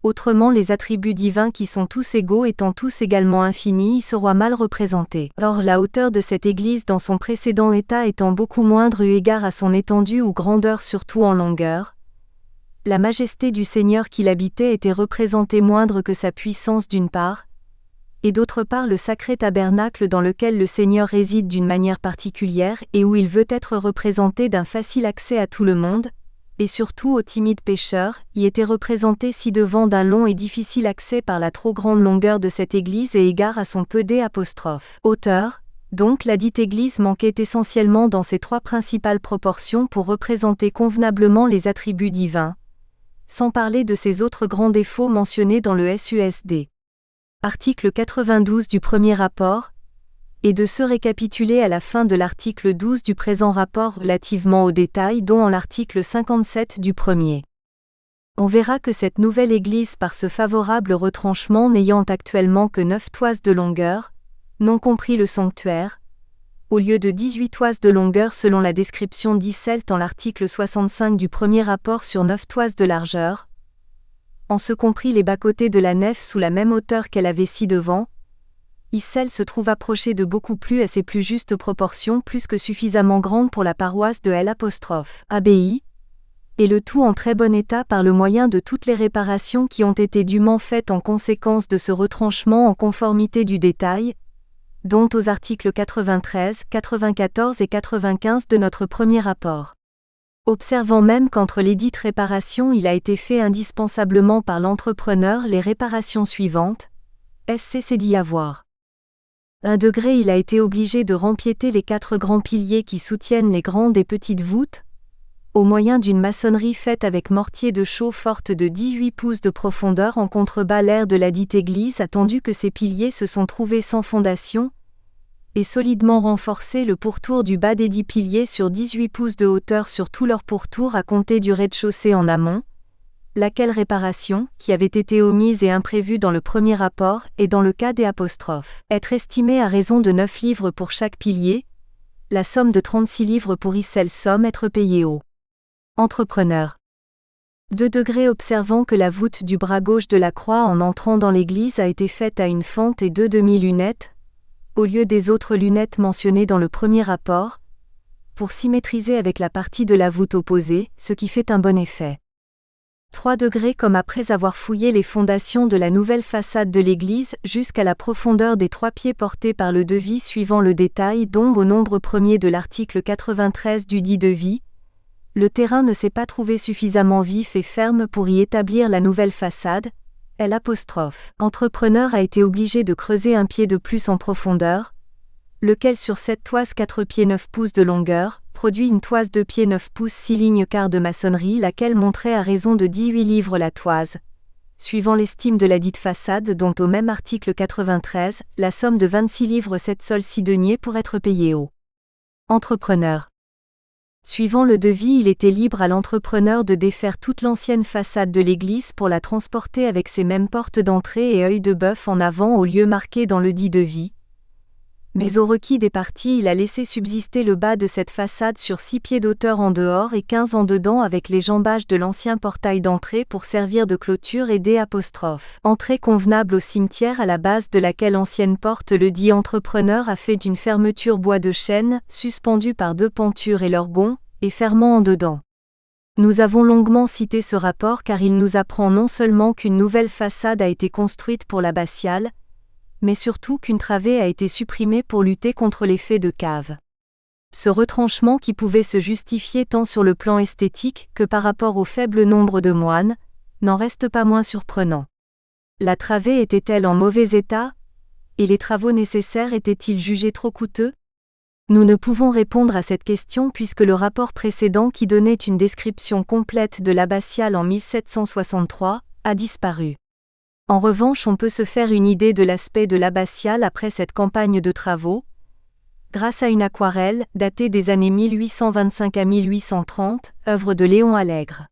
Autrement, les attributs divins qui sont tous égaux étant tous également infinis y seront mal représentés. Or, la hauteur de cette église dans son précédent état étant beaucoup moindre eu égard à son étendue ou grandeur surtout en longueur, la majesté du Seigneur qui l'habitait était représentée moindre que sa puissance d'une part, et d'autre part le sacré tabernacle dans lequel le Seigneur réside d'une manière particulière et où il veut être représenté d'un facile accès à tout le monde, et surtout aux timides pécheurs, y était représenté ci-devant d'un long et difficile accès par la trop grande longueur de cette église et égard à son peu hauteur. Donc la dite église manquait essentiellement dans ses 3 principales proportions pour représenter convenablement les attributs divins, sans parler de ses autres grands défauts mentionnés dans le SUSD. Article 92 du premier rapport, et de se récapituler à la fin de l'article 12 du présent rapport relativement aux détails dont en l'article 57 du premier. On verra que cette nouvelle église par ce favorable retranchement n'ayant actuellement que 9 toises de longueur, non compris le sanctuaire, au lieu de 18 toises de longueur selon la description d'Isselt en l'article 65 du premier rapport sur 9 toises de largeur, en ce compris les bas-côtés de la nef sous la même hauteur qu'elle avait ci-devant, Isselt se trouve approchée de beaucoup plus à ses plus justes proportions plus que suffisamment grande pour la paroisse de l'abbaye, et le tout en très bon état par le moyen de toutes les réparations qui ont été dûment faites en conséquence de ce retranchement en conformité du détail, dont aux articles 93, 94 et 95 de notre premier rapport. Observant même qu'entre les dites réparations il a été fait indispensablement par l'entrepreneur les réparations suivantes, SCC d'y avoir. 1 degré il a été obligé de rempiéter les 4 grands piliers qui soutiennent les grandes et petites voûtes, au moyen d'une maçonnerie faite avec mortier de chaux forte de 18 pouces de profondeur en contrebas l'air de la dite église attendu que ces piliers se sont trouvés sans fondation, et solidement renforcer le pourtour du bas des 10 piliers sur 18 pouces de hauteur sur tout leur pourtour à compter du rez-de-chaussée en amont, laquelle réparation, qui avait été omise et imprévue dans le premier rapport et dans le cas des apostrophes, être estimée à raison de 9 livres pour chaque pilier, la somme de 36 livres pour icelle somme être payée au entrepreneur. 2 degrés observant que la voûte du bras gauche de la croix en entrant dans l'église a été faite à une fente et 2 demi-lunettes, au lieu des autres lunettes mentionnées dans le premier rapport, pour symétriser avec la partie de la voûte opposée, ce qui fait un bon effet. 3 degrés comme après avoir fouillé les fondations de la nouvelle façade de l'église jusqu'à la profondeur des 3 pieds portés par le devis suivant le détail dont au nombre premier de l'article 93 du dit devis, le terrain ne s'est pas trouvé suffisamment vif et ferme pour y établir la nouvelle façade, Entrepreneur a été obligé de creuser un pied de plus en profondeur, lequel sur cette toise 4 pieds 9 pouces de longueur, produit une toise 2 pieds 9 pouces 6 lignes quart de maçonnerie laquelle montrait à raison de 18 livres la toise, suivant l'estime de la dite façade dont au même article 93, la somme de 26 livres 7 sols 6 deniers pour être payée au entrepreneur. Suivant le devis, il était libre à l'entrepreneur de défaire toute l'ancienne façade de l'église pour la transporter avec ses mêmes portes d'entrée et œil de bœuf en avant au lieu marqué dans le dit devis. Mais au requis des parties, il a laissé subsister le bas de cette façade sur 6 pieds d'auteur en dehors et 15 en dedans avec les jambages de l'ancien portail d'entrée pour servir de clôture et entrée convenable au cimetière à la base de laquelle ancienne porte le dit entrepreneur a fait d'une fermeture bois de chêne, suspendue par 2 pentures et leurs gonds, et fermant en dedans. Nous avons longuement cité ce rapport car il nous apprend non seulement qu'une nouvelle façade a été construite pour l'abbatiale, mais surtout qu'une travée a été supprimée pour lutter contre l'effet de cave. Ce retranchement qui pouvait se justifier tant sur le plan esthétique que par rapport au faible nombre de moines, n'en reste pas moins surprenant. La travée était-elle en mauvais état? Et les travaux nécessaires étaient-ils jugés trop coûteux? Nous ne pouvons répondre à cette question puisque le rapport précédent qui donnait une description complète de l'abbatiale en 1763 a disparu. En revanche, on peut se faire une idée de l'aspect de l'abbatiale après cette campagne de travaux, grâce à une aquarelle, datée des années 1825 à 1830, œuvre de Léon Allègre.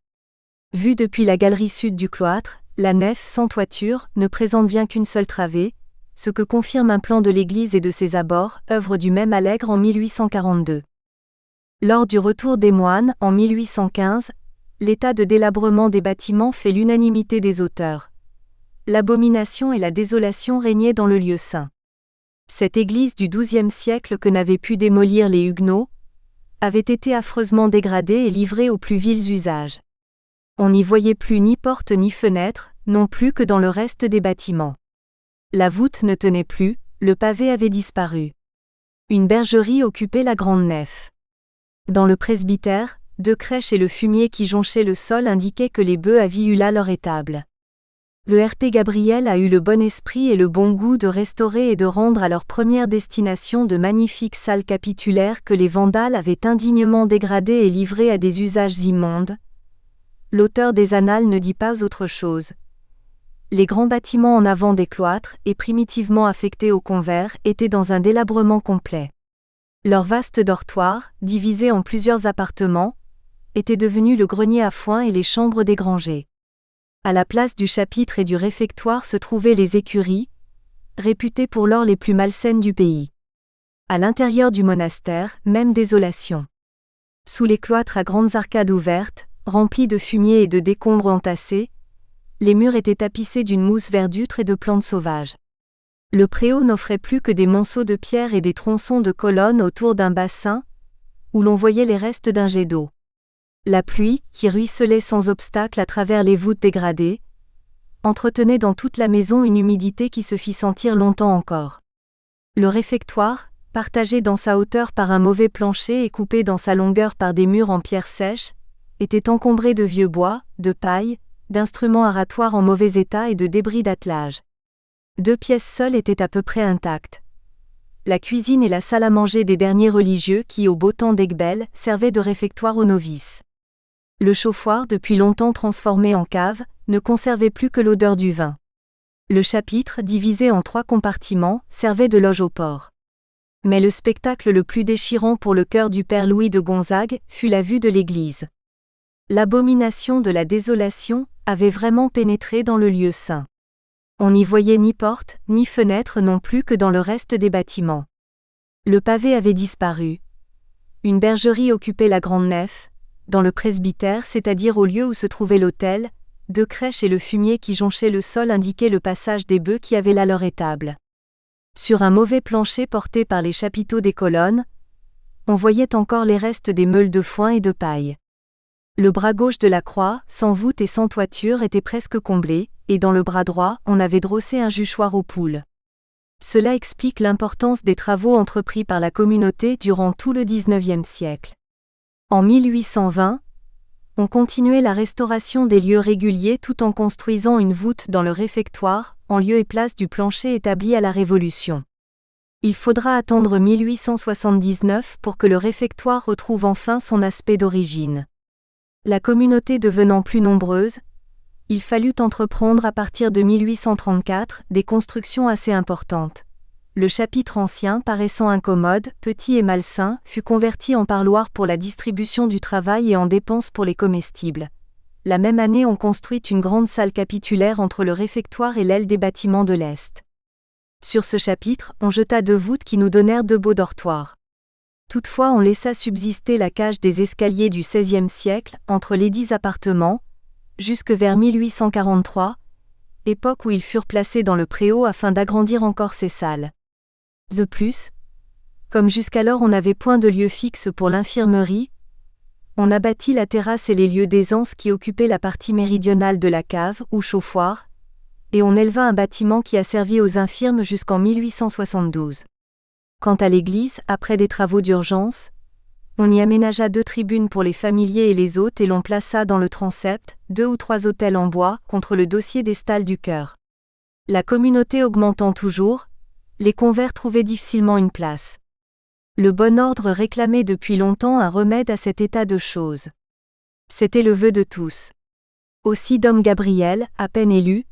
Vue depuis la galerie sud du cloître, la nef, sans toiture, ne présente bien qu'une seule travée, ce que confirme un plan de l'église et de ses abords, œuvre du même Allègre en 1842. Lors du retour des moines, en 1815, l'état de délabrement des bâtiments fait l'unanimité des auteurs. L'abomination et la désolation régnaient dans le lieu saint. Cette église du XIIe siècle que n'avaient pu démolir les Huguenots avait été affreusement dégradée et livrée aux plus vils usages. On n'y voyait plus ni porte ni fenêtre, non plus que dans le reste des bâtiments. La voûte ne tenait plus, le pavé avait disparu. Une bergerie occupait la grande nef. Dans le presbytère, 2 crèches et le fumier qui jonchait le sol indiquaient que les bœufs avaient eu là leur étable. Le RP Gabriel a eu le bon esprit et le bon goût de restaurer et de rendre à leur première destination de magnifiques salles capitulaires que les Vandales avaient indignement dégradées et livrées à des usages immondes. L'auteur des Annales ne dit pas autre chose. Les grands bâtiments en avant des cloîtres, et primitivement affectés aux convers, étaient dans un délabrement complet. Leurs vastes dortoirs, divisés en plusieurs appartements, étaient devenus le grenier à foin et les chambres des grangers. À la place du chapitre et du réfectoire se trouvaient les écuries, réputées pour lors les plus malsaines du pays. À l'intérieur du monastère, même désolation. Sous les cloîtres à grandes arcades ouvertes, remplies de fumier et de décombres entassés, les murs étaient tapissés d'une mousse verdâtre et de plantes sauvages. Le préau n'offrait plus que des monceaux de pierre et des tronçons de colonnes autour d'un bassin, où l'on voyait les restes d'un jet d'eau. La pluie, qui ruisselait sans obstacle à travers les voûtes dégradées, entretenait dans toute la maison une humidité qui se fit sentir longtemps encore. Le réfectoire, partagé dans sa hauteur par un mauvais plancher et coupé dans sa longueur par des murs en pierre sèche, était encombré de vieux bois, de paille, d'instruments aratoires en mauvais état et de débris d'attelage. 2 pièces seules étaient à peu près intactes. La cuisine et la salle à manger des derniers religieux qui, au beau temps d'Egbel, servaient de réfectoire aux novices. Le chauffoir, depuis longtemps transformé en cave, ne conservait plus que l'odeur du vin. Le chapitre, divisé en 3 compartiments, servait de loge au port. Mais le spectacle le plus déchirant pour le cœur du père Louis de Gonzague fut la vue de l'église. L'abomination de la désolation avait vraiment pénétré dans le lieu saint. On n'y voyait ni porte, ni fenêtre non plus que dans le reste des bâtiments. Le pavé avait disparu. Une bergerie occupait la grande nef, dans le presbytère, c'est-à-dire au lieu où se trouvait l'autel, 2 crèches et le fumier qui jonchait le sol indiquaient le passage des bœufs qui avaient là leur étable. Sur un mauvais plancher porté par les chapiteaux des colonnes, on voyait encore les restes des meules de foin et de paille. Le bras gauche de la croix, sans voûte et sans toiture, était presque comblé, et dans le bras droit, on avait drossé un juchoir aux poules. Cela explique l'importance des travaux entrepris par la communauté durant tout le XIXe siècle. En 1820, on continuait la restauration des lieux réguliers tout en construisant une voûte dans le réfectoire, en lieu et place du plancher établi à la Révolution. Il faudra attendre 1879 pour que le réfectoire retrouve enfin son aspect d'origine. La communauté devenant plus nombreuse, il fallut entreprendre à partir de 1834 des constructions assez importantes. Le chapitre ancien, paraissant incommode, petit et malsain, fut converti en parloir pour la distribution du travail et en dépenses pour les comestibles. La même année, on construit une grande salle capitulaire entre le réfectoire et l'aile des bâtiments de l'Est. Sur ce chapitre, on jeta 2 voûtes qui nous donnèrent 2 beaux dortoirs. Toutefois, on laissa subsister la cage des escaliers du XVIe siècle, entre lesdits appartements, jusque vers 1843, époque où ils furent placés dans le préau afin d'agrandir encore ces salles. De plus, comme jusqu'alors on n'avait point de lieu fixe pour l'infirmerie, on abattit la terrasse et les lieux d'aisance qui occupaient la partie méridionale de la cave, ou chauffoir, et on éleva un bâtiment qui a servi aux infirmes jusqu'en 1872. Quant à l'église, après des travaux d'urgence, on y aménagea 2 tribunes pour les familiers et les hôtes et l'on plaça dans le transept 2 ou 3 autels en bois contre le dossier des stalles du chœur. La communauté augmentant toujours, les convers trouvaient difficilement une place. Le bon ordre réclamait depuis longtemps un remède à cet état de choses. C'était le vœu de tous. Aussi Dom Gabriel, à peine élu,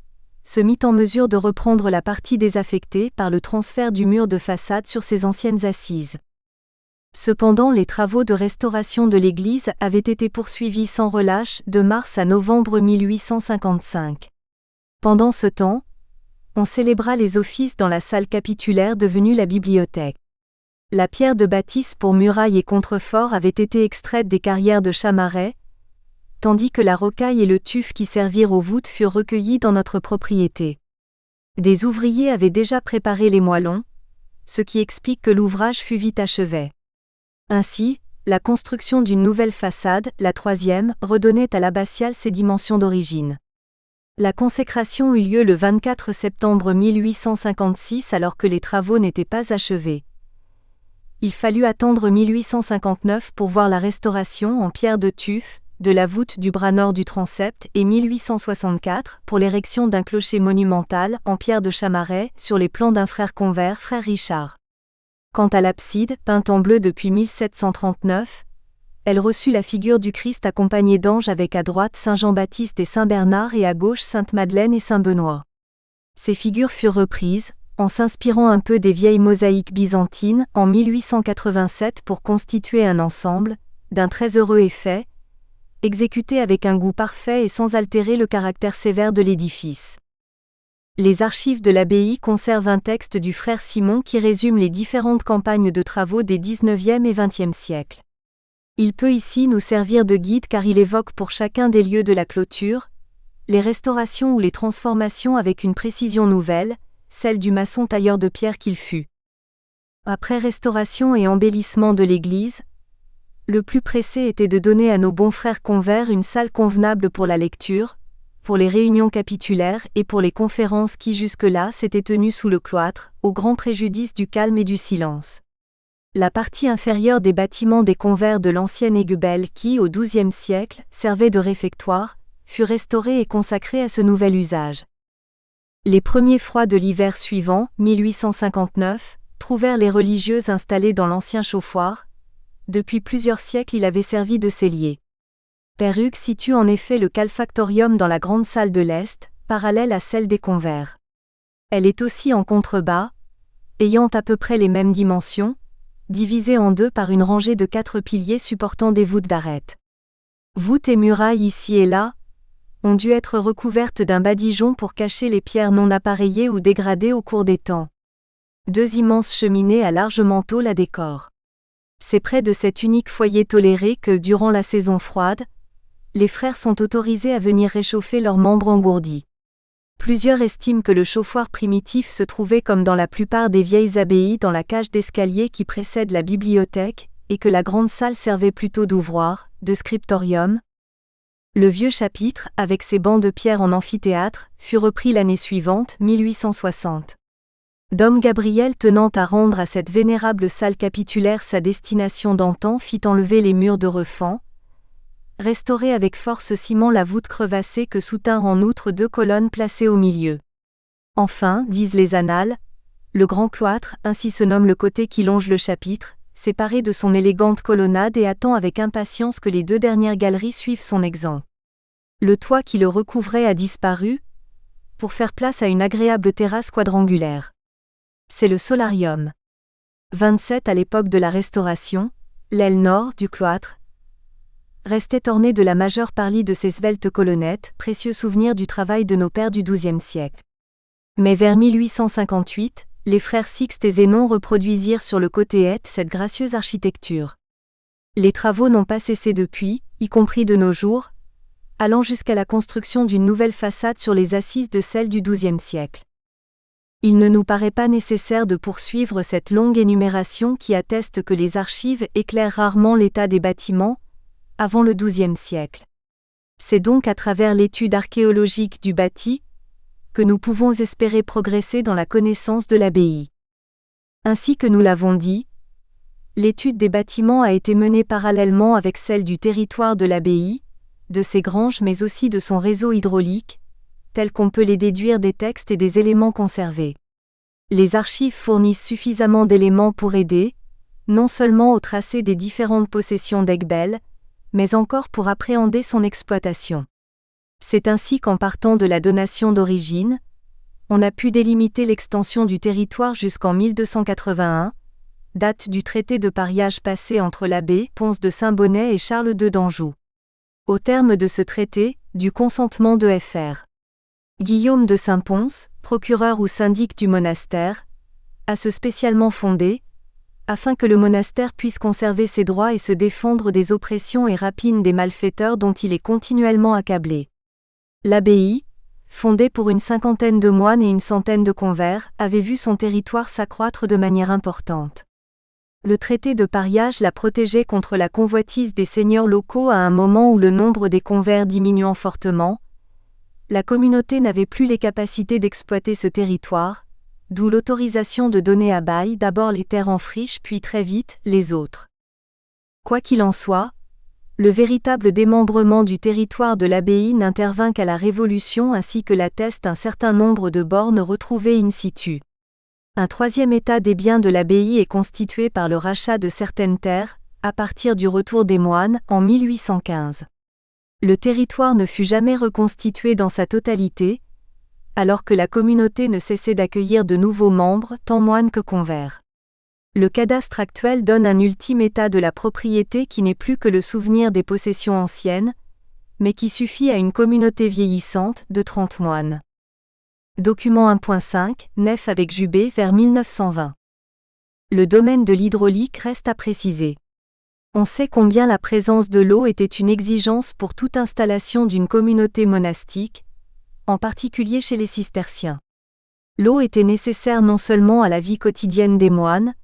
se mit en mesure de reprendre la partie désaffectée par le transfert du mur de façade sur ses anciennes assises. Cependant, les travaux de restauration de l'église avaient été poursuivis sans relâche de mars à novembre 1855. Pendant ce temps, on célébra les offices dans la salle capitulaire devenue la bibliothèque. La pierre de bâtisse pour murailles et contreforts avait été extraite des carrières de Chamaret, tandis que la rocaille et le tuf qui servirent aux voûtes furent recueillis dans notre propriété. Des ouvriers avaient déjà préparé les moellons, ce qui explique que l'ouvrage fut vite achevé. Ainsi, la construction d'une nouvelle façade, la 3e, redonnait à l'abbatiale ses dimensions d'origine. La consécration eut lieu le 24 septembre 1856 alors que les travaux n'étaient pas achevés. Il fallut attendre 1859 pour voir la restauration en pierre de tuf de la voûte du bras nord du transept et 1864 pour l'érection d'un clocher monumental en pierre de Chamaret sur les plans d'un frère convers, frère Richard. Quant à l'abside, peinte en bleu depuis 1739, elle reçut la figure du Christ accompagnée d'anges avec à droite Saint Jean-Baptiste et Saint Bernard et à gauche Sainte Madeleine et Saint Benoît. Ces figures furent reprises, en s'inspirant un peu des vieilles mosaïques byzantines, en 1887 pour constituer un ensemble, d'un très heureux effet, exécuté avec un goût parfait et sans altérer le caractère sévère de l'édifice. Les archives de l'abbaye conservent un texte du frère Simon qui résume les différentes campagnes de travaux des XIXe et XXe siècles. Il peut ici nous servir de guide car il évoque pour chacun des lieux de la clôture, les restaurations ou les transformations avec une précision nouvelle, celle du maçon tailleur de pierre qu'il fut. Après restauration et embellissement de l'église, Le plus pressé était de donner à nos bons frères convers une salle convenable pour la lecture, pour les réunions capitulaires et pour les conférences qui jusque-là s'étaient tenues sous le cloître, au grand préjudice du calme et du silence. La partie inférieure des bâtiments des convers de l'ancienne Aiguebelle qui, au XIIe siècle, servait de réfectoire, fut restaurée et consacrée à ce nouvel usage. Les premiers froids de l'hiver suivant, 1859, trouvèrent les religieuses installées dans l'ancien chauffoir. Depuis plusieurs siècles il avait servi de cellier. Père Hugues situe en effet le calfactorium dans la grande salle de l'Est, parallèle à celle des convers. Elle est aussi en contrebas, ayant à peu près les mêmes dimensions, divisée en deux par une rangée de 4 piliers supportant des voûtes d'arêtes. Voûtes et murailles ici et là ont dû être recouvertes d'un badigeon pour cacher les pierres non appareillées ou dégradées au cours des temps. 2 immenses cheminées à large manteau la décorent. C'est près de cet unique foyer toléré que, durant la saison froide, les frères sont autorisés à venir réchauffer leurs membres engourdis. Plusieurs estiment que le chauffoir primitif se trouvait comme dans la plupart des vieilles abbayes dans la cage d'escalier qui précède la bibliothèque, et que la grande salle servait plutôt d'ouvroir, de scriptorium. Le vieux chapitre, avec ses bancs de pierre en amphithéâtre, fut repris l'année suivante, 1860. Dom Gabriel tenant à rendre à cette vénérable salle capitulaire sa destination d'antan fit enlever les murs de refend, restaurer avec force ciment la voûte crevassée que soutinrent en outre 2 colonnes placées au milieu. Enfin, disent les annales, le grand cloître, ainsi se nomme le côté qui longe le chapitre, séparé de son élégante colonnade et attend avec impatience que les 2 dernières galeries suivent son exemple. Le toit qui le recouvrait a disparu, pour faire place à une agréable terrasse quadrangulaire. C'est le solarium. 27 à l'époque de la Restauration, l'aile nord du cloître restait ornée de la majeure partie de ces sveltes colonnettes, précieux souvenir du travail de nos pères du XIIe siècle. Mais vers 1858, les frères Sixte et Zénon reproduisirent sur le côté est cette gracieuse architecture. Les travaux n'ont pas cessé depuis, y compris de nos jours, allant jusqu'à la construction d'une nouvelle façade sur les assises de celle du XIIe siècle. Il ne nous paraît pas nécessaire de poursuivre cette longue énumération qui atteste que les archives éclairent rarement l'état des bâtiments, avant le XIIe siècle. C'est donc à travers l'étude archéologique du bâti que nous pouvons espérer progresser dans la connaissance de l'abbaye. Ainsi que nous l'avons dit, l'étude des bâtiments a été menée parallèlement avec celle du territoire de l'abbaye, de ses granges mais aussi de son réseau hydraulique, tel qu'on peut les déduire des textes et des éléments conservés. Les archives fournissent suffisamment d'éléments pour aider, non seulement au tracé des différentes possessions d'Aiguebelle, mais encore pour appréhender son exploitation. C'est ainsi qu'en partant de la donation d'origine, on a pu délimiter l'extension du territoire jusqu'en 1281, date du traité de pariage passé entre l'abbé Ponce de Saint-Bonnet et Charles II d'Anjou. Au terme de ce traité, du consentement de Fr. Guillaume de Saint-Pons, procureur ou syndic du monastère, a se spécialement fondé, afin que le monastère puisse conserver ses droits et se défendre des oppressions et rapines des malfaiteurs dont il est continuellement accablé. L'abbaye, fondée pour une 50aine de moines et une centaine de convers, avait vu son territoire s'accroître de manière importante. Le traité de pariage la protégeait contre la convoitise des seigneurs locaux à un moment où le nombre des convers diminuant fortement, la communauté n'avait plus les capacités d'exploiter ce territoire, d'où l'autorisation de donner à bail d'abord les terres en friche puis très vite les autres. Quoi qu'il en soit, le véritable démembrement du territoire de l'abbaye n'intervint qu'à la Révolution ainsi que l'atteste un certain nombre de bornes retrouvées in situ. Un 3e état des biens de l'abbaye est constitué par le rachat de certaines terres, à partir du retour des moines, en 1815. Le territoire ne fut jamais reconstitué dans sa totalité, alors que la communauté ne cessait d'accueillir de nouveaux membres, tant moines que convers. Le cadastre actuel donne un ultime état de la propriété qui n'est plus que le souvenir des possessions anciennes, mais qui suffit à une communauté vieillissante de 30 moines. Document 1.5, nef avec jubé vers 1920. Le domaine de l'hydraulique reste à préciser. On sait combien la présence de l'eau était une exigence pour toute installation d'une communauté monastique, en particulier chez les cisterciens. L'eau était nécessaire non seulement à la vie quotidienne des moines,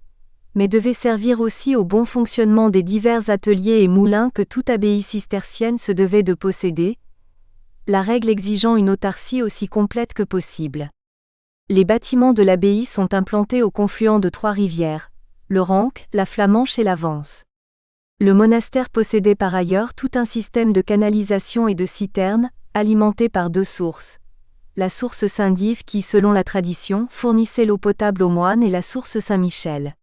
mais devait servir aussi au bon fonctionnement des divers ateliers et moulins que toute abbaye cistercienne se devait de posséder, la règle exigeant une autarcie aussi complète que possible. Les bâtiments de l'abbaye sont implantés au confluent de 3 rivières, le Ranc, la Flamanche et la Vence. Le monastère possédait par ailleurs tout un système de canalisation et de citernes, alimentés par 2 sources. La source Saint-Dive qui, selon la tradition, fournissait l'eau potable aux moines et la source Saint-Michel.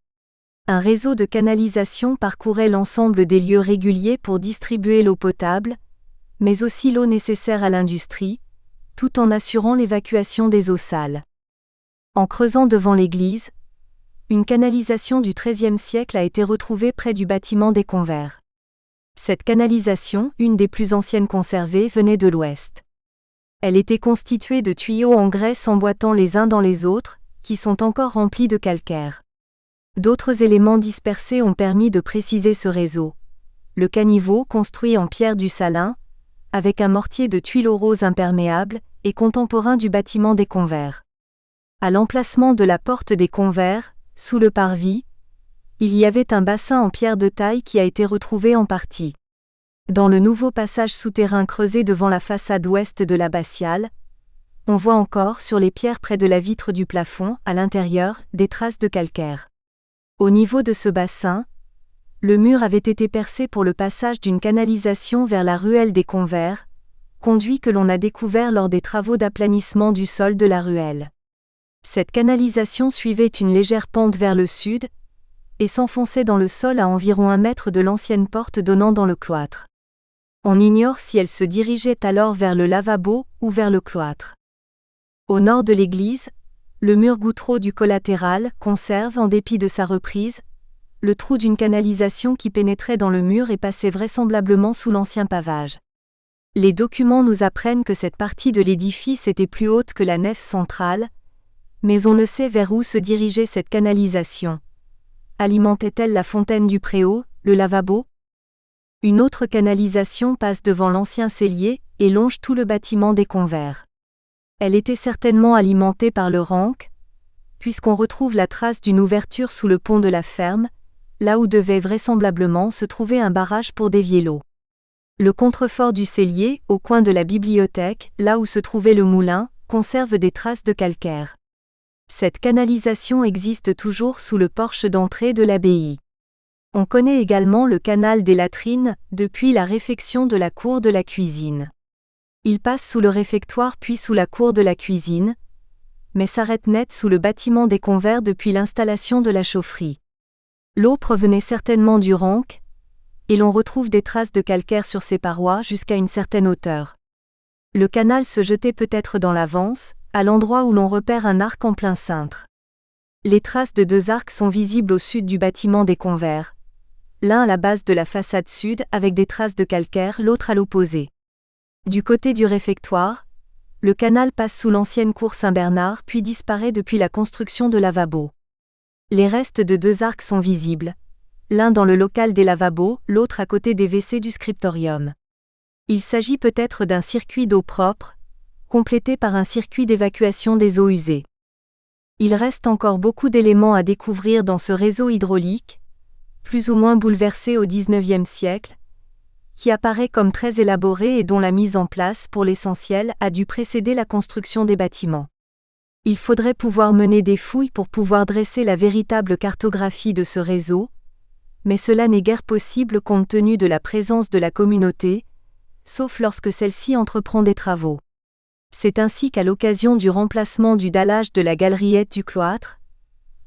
Un réseau de canalisation parcourait l'ensemble des lieux réguliers pour distribuer l'eau potable, mais aussi l'eau nécessaire à l'industrie, tout en assurant l'évacuation des eaux sales. En creusant devant l'église, une canalisation du XIIIe siècle a été retrouvée près du bâtiment des Convers. Cette canalisation, une des plus anciennes conservées, venait de l'ouest. Elle était constituée de tuyaux en grès s'emboîtant les uns dans les autres, qui sont encore remplis de calcaire. D'autres éléments dispersés ont permis de préciser ce réseau. Le caniveau, construit en pierre du Salin, avec un mortier de tuiles roses imperméables, est contemporain du bâtiment des Convers. À l'emplacement de la porte des Convers, sous le parvis, il y avait un bassin en pierre de taille qui a été retrouvé en partie. Dans le nouveau passage souterrain creusé devant la façade ouest de l'abbatiale, on voit encore sur les pierres près de la vitre du plafond, à l'intérieur, des traces de calcaire. Au niveau de ce bassin, le mur avait été percé pour le passage d'une canalisation vers la ruelle des Convers, conduit que l'on a découvert lors des travaux d'aplanissement du sol de la ruelle. Cette canalisation suivait une légère pente vers le sud et s'enfonçait dans le sol à environ 1 mètre de l'ancienne porte donnant dans le cloître. On ignore si elle se dirigeait alors vers le lavabo ou vers le cloître. Au nord de l'église, le mur gouttereau du collatéral conserve, en dépit de sa reprise, le trou d'une canalisation qui pénétrait dans le mur et passait vraisemblablement sous l'ancien pavage. Les documents nous apprennent que cette partie de l'édifice était plus haute que la nef centrale, mais on ne sait vers où se dirigeait cette canalisation. Alimentait-elle la fontaine du préau, le lavabo ? Une autre canalisation passe devant l'ancien cellier et longe tout le bâtiment des Convers. Elle était certainement alimentée par le Ranc, puisqu'on retrouve la trace d'une ouverture sous le pont de la ferme, là où devait vraisemblablement se trouver un barrage pour dévier l'eau. Le contrefort du cellier, au coin de la bibliothèque, là où se trouvait le moulin, conserve des traces de calcaire. Cette canalisation existe toujours sous le porche d'entrée de l'abbaye. On connaît également le canal des latrines, depuis la réfection de la cour de la cuisine. Il passe sous le réfectoire puis sous la cour de la cuisine, mais s'arrête net sous le bâtiment des Convers depuis l'installation de la chaufferie. L'eau provenait certainement du Ranc, et l'on retrouve des traces de calcaire sur ses parois jusqu'à une certaine hauteur. Le canal se jetait peut-être dans la Vence, à l'endroit où l'on repère un arc en plein cintre. Les traces de 2 arcs sont visibles au sud du bâtiment des Convers, l'un à la base de la façade sud avec des traces de calcaire, l'autre à l'opposé. Du côté du réfectoire, le canal passe sous l'ancienne cour Saint-Bernard puis disparaît depuis la construction de lavabos. Les restes de 2 arcs sont visibles, l'un dans le local des lavabos, l'autre à côté des WC du scriptorium. Il s'agit peut-être d'un circuit d'eau propre, complété par un circuit d'évacuation des eaux usées. Il reste encore beaucoup d'éléments à découvrir dans ce réseau hydraulique, plus ou moins bouleversé au XIXe siècle, qui apparaît comme très élaboré et dont la mise en place, pour l'essentiel, a dû précéder la construction des bâtiments. Il faudrait pouvoir mener des fouilles pour pouvoir dresser la véritable cartographie de ce réseau, mais cela n'est guère possible compte tenu de la présence de la communauté, sauf lorsque celle-ci entreprend des travaux. C'est ainsi qu'à l'occasion du remplacement du dallage de la galeriette du cloître,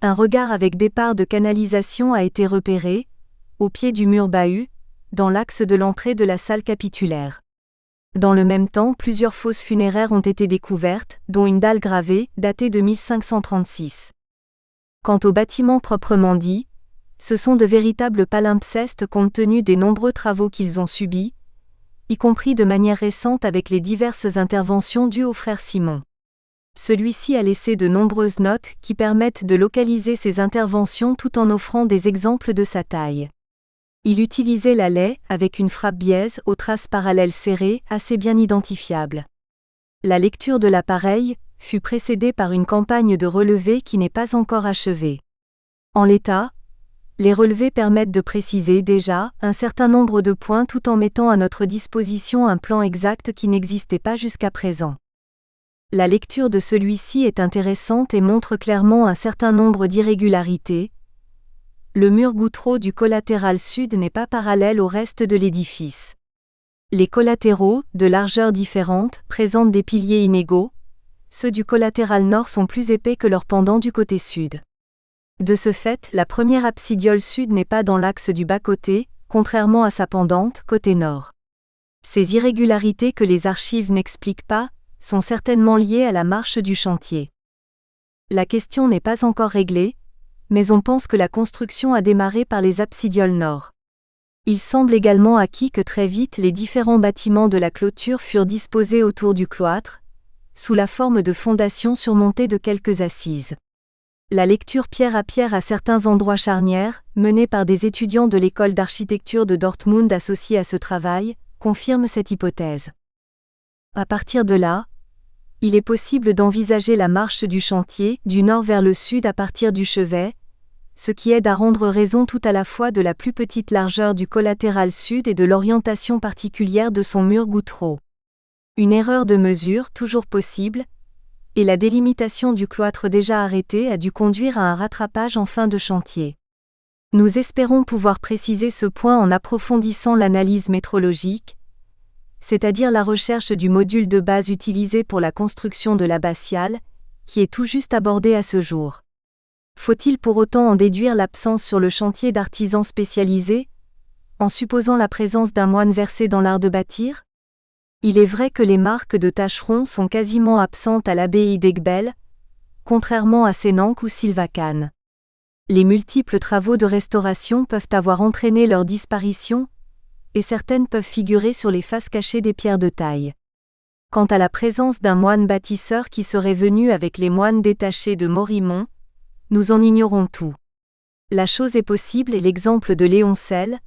un regard avec départ de canalisation a été repéré, au pied du mur bahut, dans l'axe de l'entrée de la salle capitulaire. Dans le même temps, plusieurs fosses funéraires ont été découvertes, dont une dalle gravée, datée de 1536. Quant au bâtiment proprement dit, ce sont de véritables palimpsestes compte tenu des nombreux travaux qu'ils ont subis, y compris de manière récente avec les diverses interventions dues au frère Simon. Celui-ci a laissé de nombreuses notes qui permettent de localiser ses interventions tout en offrant des exemples de sa taille. Il utilisait la laie avec une frappe biaise aux traces parallèles serrées assez bien identifiables. La lecture de l'appareil fut précédée par une campagne de relevé qui n'est pas encore achevée. En l'état, Les relevés permettent de préciser déjà un certain nombre de points tout en mettant à notre disposition un plan exact qui n'existait pas jusqu'à présent. La lecture de celui-ci est intéressante et montre clairement un certain nombre d'irrégularités. Le mur gouttereau du collatéral sud n'est pas parallèle au reste de l'édifice. Les collatéraux, de largeur différente, présentent des piliers inégaux. Ceux du collatéral nord sont plus épais que leurs pendants du côté sud. De ce fait, la première absidiole sud n'est pas dans l'axe du bas-côté, contrairement à sa pendante, côté nord. Ces irrégularités que les archives n'expliquent pas, sont certainement liées à la marche du chantier. La question n'est pas encore réglée, mais on pense que la construction a démarré par les absidioles nord. Il semble également acquis que très vite les différents bâtiments de la clôture furent disposés autour du cloître, sous la forme de fondations surmontées de quelques assises. La lecture pierre à pierre à certains endroits charnières, menée par des étudiants de l'école d'architecture de Dortmund associés à ce travail, confirme cette hypothèse. À partir de là, il est possible d'envisager la marche du chantier du nord vers le sud à partir du chevet, ce qui aide à rendre raison tout à la fois de la plus petite largeur du collatéral sud et de l'orientation particulière de son mur gouttereau. Une erreur de mesure toujours possible, et la délimitation du cloître déjà arrêté a dû conduire à un rattrapage en fin de chantier. Nous espérons pouvoir préciser ce point en approfondissant l'analyse métrologique, c'est-à-dire la recherche du module de base utilisé pour la construction de l'abbatiale, qui est tout juste abordé à ce jour. Faut-il pour autant en déduire l'absence sur le chantier d'artisans spécialisés, en supposant la présence d'un moine versé dans l'art de bâtir ? Il est vrai que les marques de tâcherons sont quasiment absentes à l'abbaye d'Egbel, contrairement à Sénanque ou Sylvacane. Les multiples travaux de restauration peuvent avoir entraîné leur disparition, et certaines peuvent figurer sur les faces cachées des pierres de taille. Quant à la présence d'un moine bâtisseur qui serait venu avec les moines détachés de Morimont, nous en ignorons tout. La chose est possible et l'exemple de Léoncelle,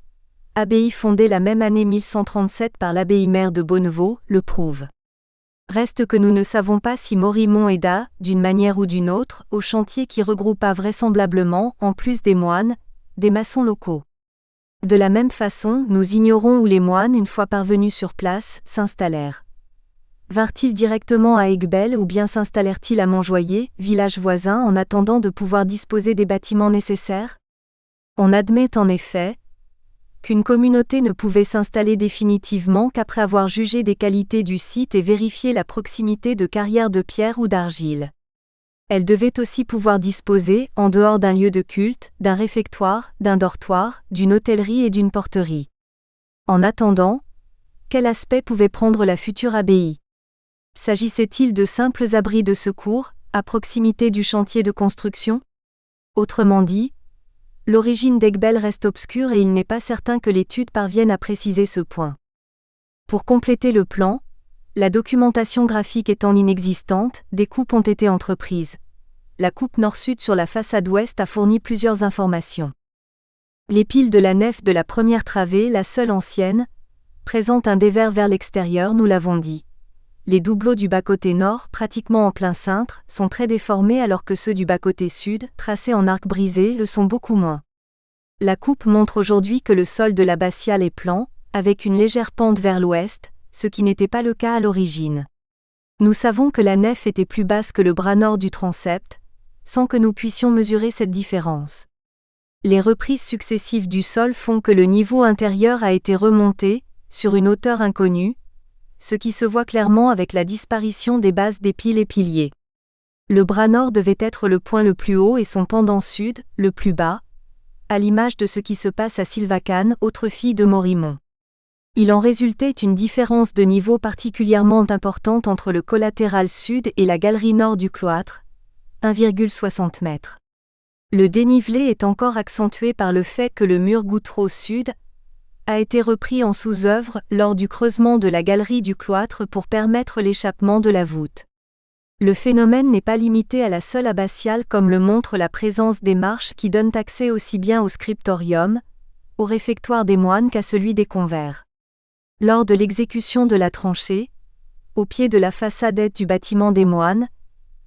abbaye fondée la même année 1137 par l'abbaye mère de Bonnevaux, le prouve. Reste que nous ne savons pas si Morimont aida, d'une manière ou d'une autre, au chantier qui regroupa vraisemblablement, en plus des moines, des maçons locaux. De la même façon, nous ignorons où les moines, une fois parvenus sur place, s'installèrent. Vinrent-ils directement à Egbel ou bien s'installèrent-ils à Montjoyer, village voisin, en attendant de pouvoir disposer des bâtiments nécessaires ? On admet en effet qu'une communauté ne pouvait s'installer définitivement qu'après avoir jugé des qualités du site et vérifié la proximité de carrières de pierre ou d'argile. Elle devait aussi pouvoir disposer, en dehors d'un lieu de culte, d'un réfectoire, d'un dortoir, d'une hôtellerie et d'une porterie. En attendant, quel aspect pouvait prendre la future abbaye ? S'agissait-il de simples abris de secours, à proximité du chantier de construction ? Autrement dit, l'origine d'Egbel reste obscure et il n'est pas certain que l'étude parvienne à préciser ce point. Pour compléter le plan, la documentation graphique étant inexistante, des coupes ont été entreprises. La coupe nord-sud sur la façade ouest a fourni plusieurs informations. Les piles de la nef de la première travée, la seule ancienne, présentent un dévers vers l'extérieur, nous l'avons dit. Les doubleaux du bas-côté nord, pratiquement en plein cintre, sont très déformés alors que ceux du bas-côté sud, tracés en arc brisé, le sont beaucoup moins. La coupe montre aujourd'hui que le sol de l'abbatiale est plan, avec une légère pente vers l'ouest, ce qui n'était pas le cas à l'origine. Nous savons que la nef était plus basse que le bras nord du transept, sans que nous puissions mesurer cette différence. Les reprises successives du sol font que le niveau intérieur a été remonté, sur une hauteur inconnue, ce qui se voit clairement avec la disparition des bases des piles et piliers. Le bras nord devait être le point le plus haut et son pendant sud, le plus bas, à l'image de ce qui se passe à Sylvacane, autre fille de Morimont. Il en résultait une différence de niveau particulièrement importante entre le collatéral sud et la galerie nord du cloître, 1,60 m. Le dénivelé est encore accentué par le fait que le mur gouttereau sud a été repris en sous-œuvre lors du creusement de la galerie du cloître pour permettre l'échappement de la voûte. Le phénomène n'est pas limité à la seule abbatiale comme le montre la présence des marches qui donnent accès aussi bien au scriptorium, au réfectoire des moines qu'à celui des convers. Lors de l'exécution de la tranchée, au pied de la façade est du bâtiment des moines,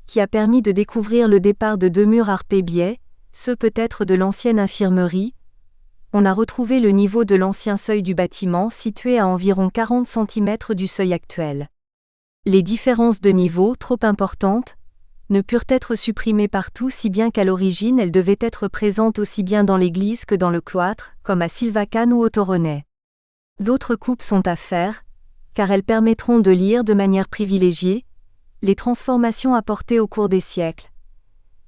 qui a permis de découvrir le départ de 2 murs arpés biais, ceux peut-être de l'ancienne infirmerie, on a retrouvé le niveau de l'ancien seuil du bâtiment situé à environ 40 cm du seuil actuel. Les différences de niveau, trop importantes, ne purent être supprimées partout si bien qu'à l'origine elles devaient être présentes aussi bien dans l'église que dans le cloître, comme à Sylvacane ou au Toronnet. D'autres coupes sont à faire, car elles permettront de lire de manière privilégiée les transformations apportées au cours des siècles.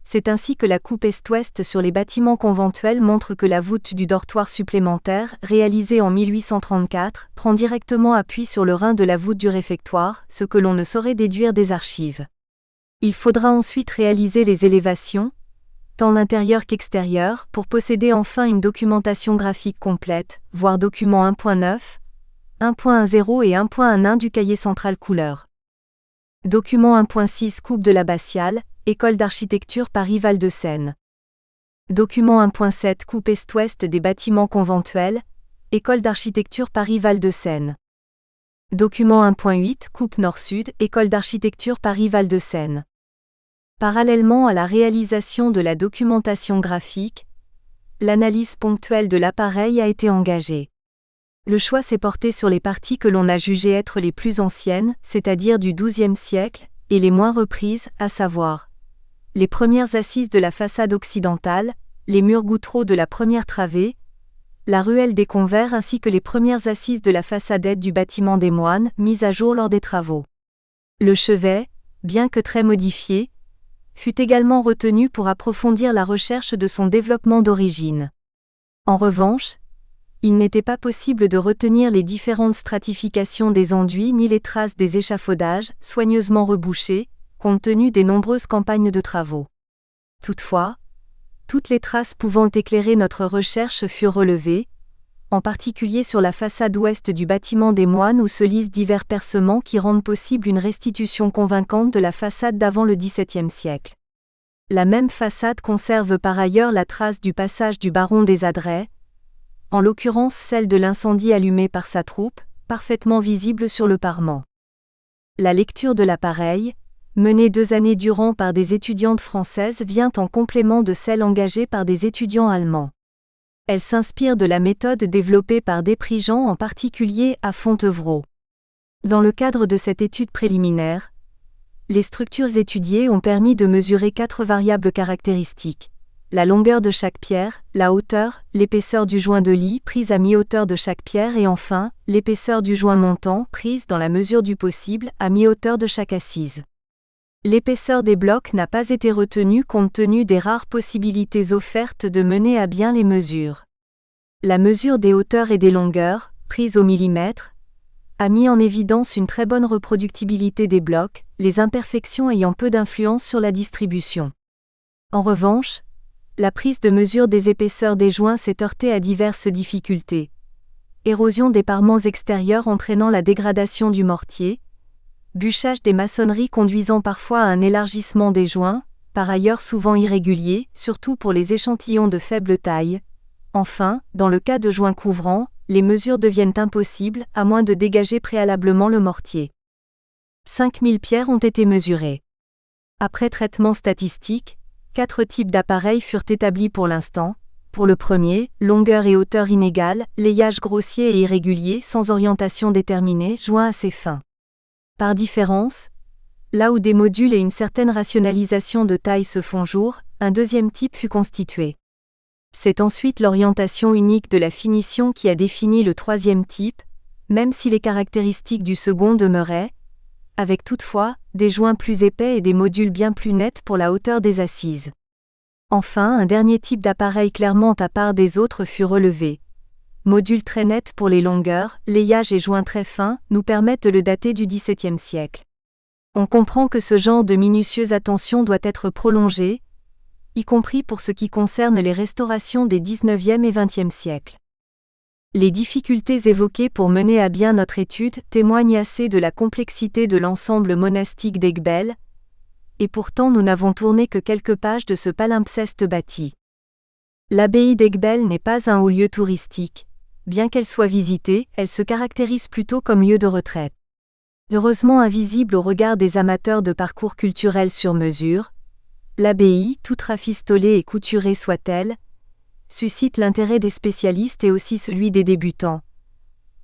C'est ainsi que la coupe est-ouest sur les bâtiments conventuels montre que la voûte du dortoir supplémentaire, réalisée en 1834, prend directement appui sur le rein de la voûte du réfectoire, ce que l'on ne saurait déduire des archives. Il faudra ensuite réaliser les élévations, tant intérieures qu'extérieures, pour posséder enfin une documentation graphique complète, voire document 1.9, 1.10 et 1.11 du cahier central couleur. Document 1.6 Coupe de l'abbatiale, École d'architecture Paris Val-de-Seine. Document 1.7 Coupe est-ouest des bâtiments conventuels, École d'architecture Paris Val-de-Seine. Document 1.8 Coupe nord-sud, École d'architecture Paris Val-de-Seine. Parallèlement à la réalisation de la documentation graphique, l'analyse ponctuelle de l'appareil a été engagée. Le choix s'est porté sur les parties que l'on a jugées être les plus anciennes, c'est-à-dire du XIIe siècle, et les moins reprises, à savoir les premières assises de la façade occidentale, les murs gouttereaux de la première travée, la ruelle des Convers ainsi que les premières assises de la façadette du bâtiment des Moines, mises à jour lors des travaux. Le chevet, bien que très modifié, fut également retenu pour approfondir la recherche de son développement d'origine. En revanche, il n'était pas possible de retenir les différentes stratifications des enduits ni les traces des échafaudages, soigneusement rebouchés, compte tenu des nombreuses campagnes de travaux. Toutefois, toutes les traces pouvant éclairer notre recherche furent relevées, en particulier sur la façade ouest du bâtiment des Moines où se lisent divers percements qui rendent possible une restitution convaincante de la façade d'avant le XVIIe siècle. La même façade conserve par ailleurs la trace du passage du baron des Adrets, en l'occurrence celle de l'incendie allumé par sa troupe, parfaitement visible sur le parement. La lecture de l'appareil, menée 2 années durant par des étudiantes françaises, vient en complément de celle engagée par des étudiants allemands. Elle s'inspire de la méthode développée par Desprigent en particulier à Fontevraud. Dans le cadre de cette étude préliminaire, les structures étudiées ont permis de mesurer 4 variables caractéristiques. La longueur de chaque pierre, la hauteur, l'épaisseur du joint de lit prise à mi-hauteur de chaque pierre et enfin, l'épaisseur du joint montant prise dans la mesure du possible à mi-hauteur de chaque assise. L'épaisseur des blocs n'a pas été retenue compte tenu des rares possibilités offertes de mener à bien les mesures. La mesure des hauteurs et des longueurs, prise au millimètre, a mis en évidence une très bonne reproductibilité des blocs, les imperfections ayant peu d'influence sur la distribution. En revanche, la prise de mesure des épaisseurs des joints s'est heurtée à diverses difficultés. Érosion des parements extérieurs entraînant la dégradation du mortier, bûchage des maçonneries conduisant parfois à un élargissement des joints, par ailleurs souvent irréguliers, surtout pour les échantillons de faible taille. Enfin, dans le cas de joints couvrants, les mesures deviennent impossibles, à moins de dégager préalablement le mortier. 5000 pierres ont été mesurées. Après traitement statistique, 4 types d'appareils furent établis pour l'instant. Pour le premier, longueur et hauteur inégales, layage grossier et irrégulier sans orientation déterminée, joint assez fin. Par différence, là où des modules et une certaine rationalisation de taille se font jour, un deuxième type fut constitué. C'est ensuite l'orientation unique de la finition qui a défini le troisième type, même si les caractéristiques du second demeuraient, avec toutefois des joints plus épais et des modules bien plus nets pour la hauteur des assises. Enfin, un dernier type d'appareil clairement à part des autres fut relevé. Modules très nets pour les longueurs, layage et joints très fins nous permettent de le dater du XVIIe siècle. On comprend que ce genre de minutieuse attention doit être prolongé, y compris pour ce qui concerne les restaurations des XIXe et XXe siècles. Les difficultés évoquées pour mener à bien notre étude témoignent assez de la complexité de l'ensemble monastique d'Aiguebelle, et pourtant nous n'avons tourné que quelques pages de ce palimpseste bâti. L'abbaye d'Aiguebelle n'est pas un haut lieu touristique. Bien qu'elle soit visitée, elle se caractérise plutôt comme lieu de retraite. Heureusement invisible au regard des amateurs de parcours culturels sur mesure, L'abbaye, toute rafistolée et couturée soit-elle, suscite l'intérêt des spécialistes et aussi celui des débutants.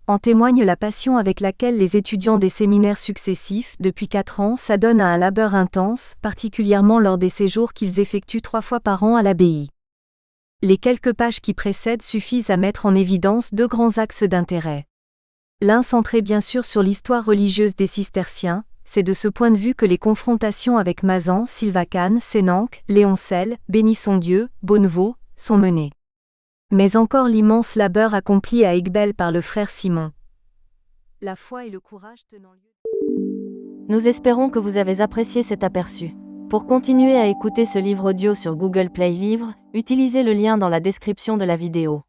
En témoigne la passion avec laquelle les étudiants des séminaires successifs, depuis 4 ans, s'adonnent à un labeur intense, particulièrement lors des séjours qu'ils effectuent 3 fois par an à l'abbaye. Les quelques pages qui précèdent suffisent à mettre en évidence 2 grands axes d'intérêt. L'un centré bien sûr sur l'histoire religieuse des cisterciens, c'est de ce point de vue que les confrontations avec Mazan, Sylvacane, Sénanque, Léoncel, Bénisson-Dieu, Bonnevaux, sont menées. Mais encore l'immense labeur accompli à Aiguebelle par le frère Simon. La foi et le courage tenant lieu. Nous espérons que vous avez apprécié cet aperçu. Pour continuer à écouter ce livre audio sur Google Play Livres, utilisez le lien dans la description de la vidéo.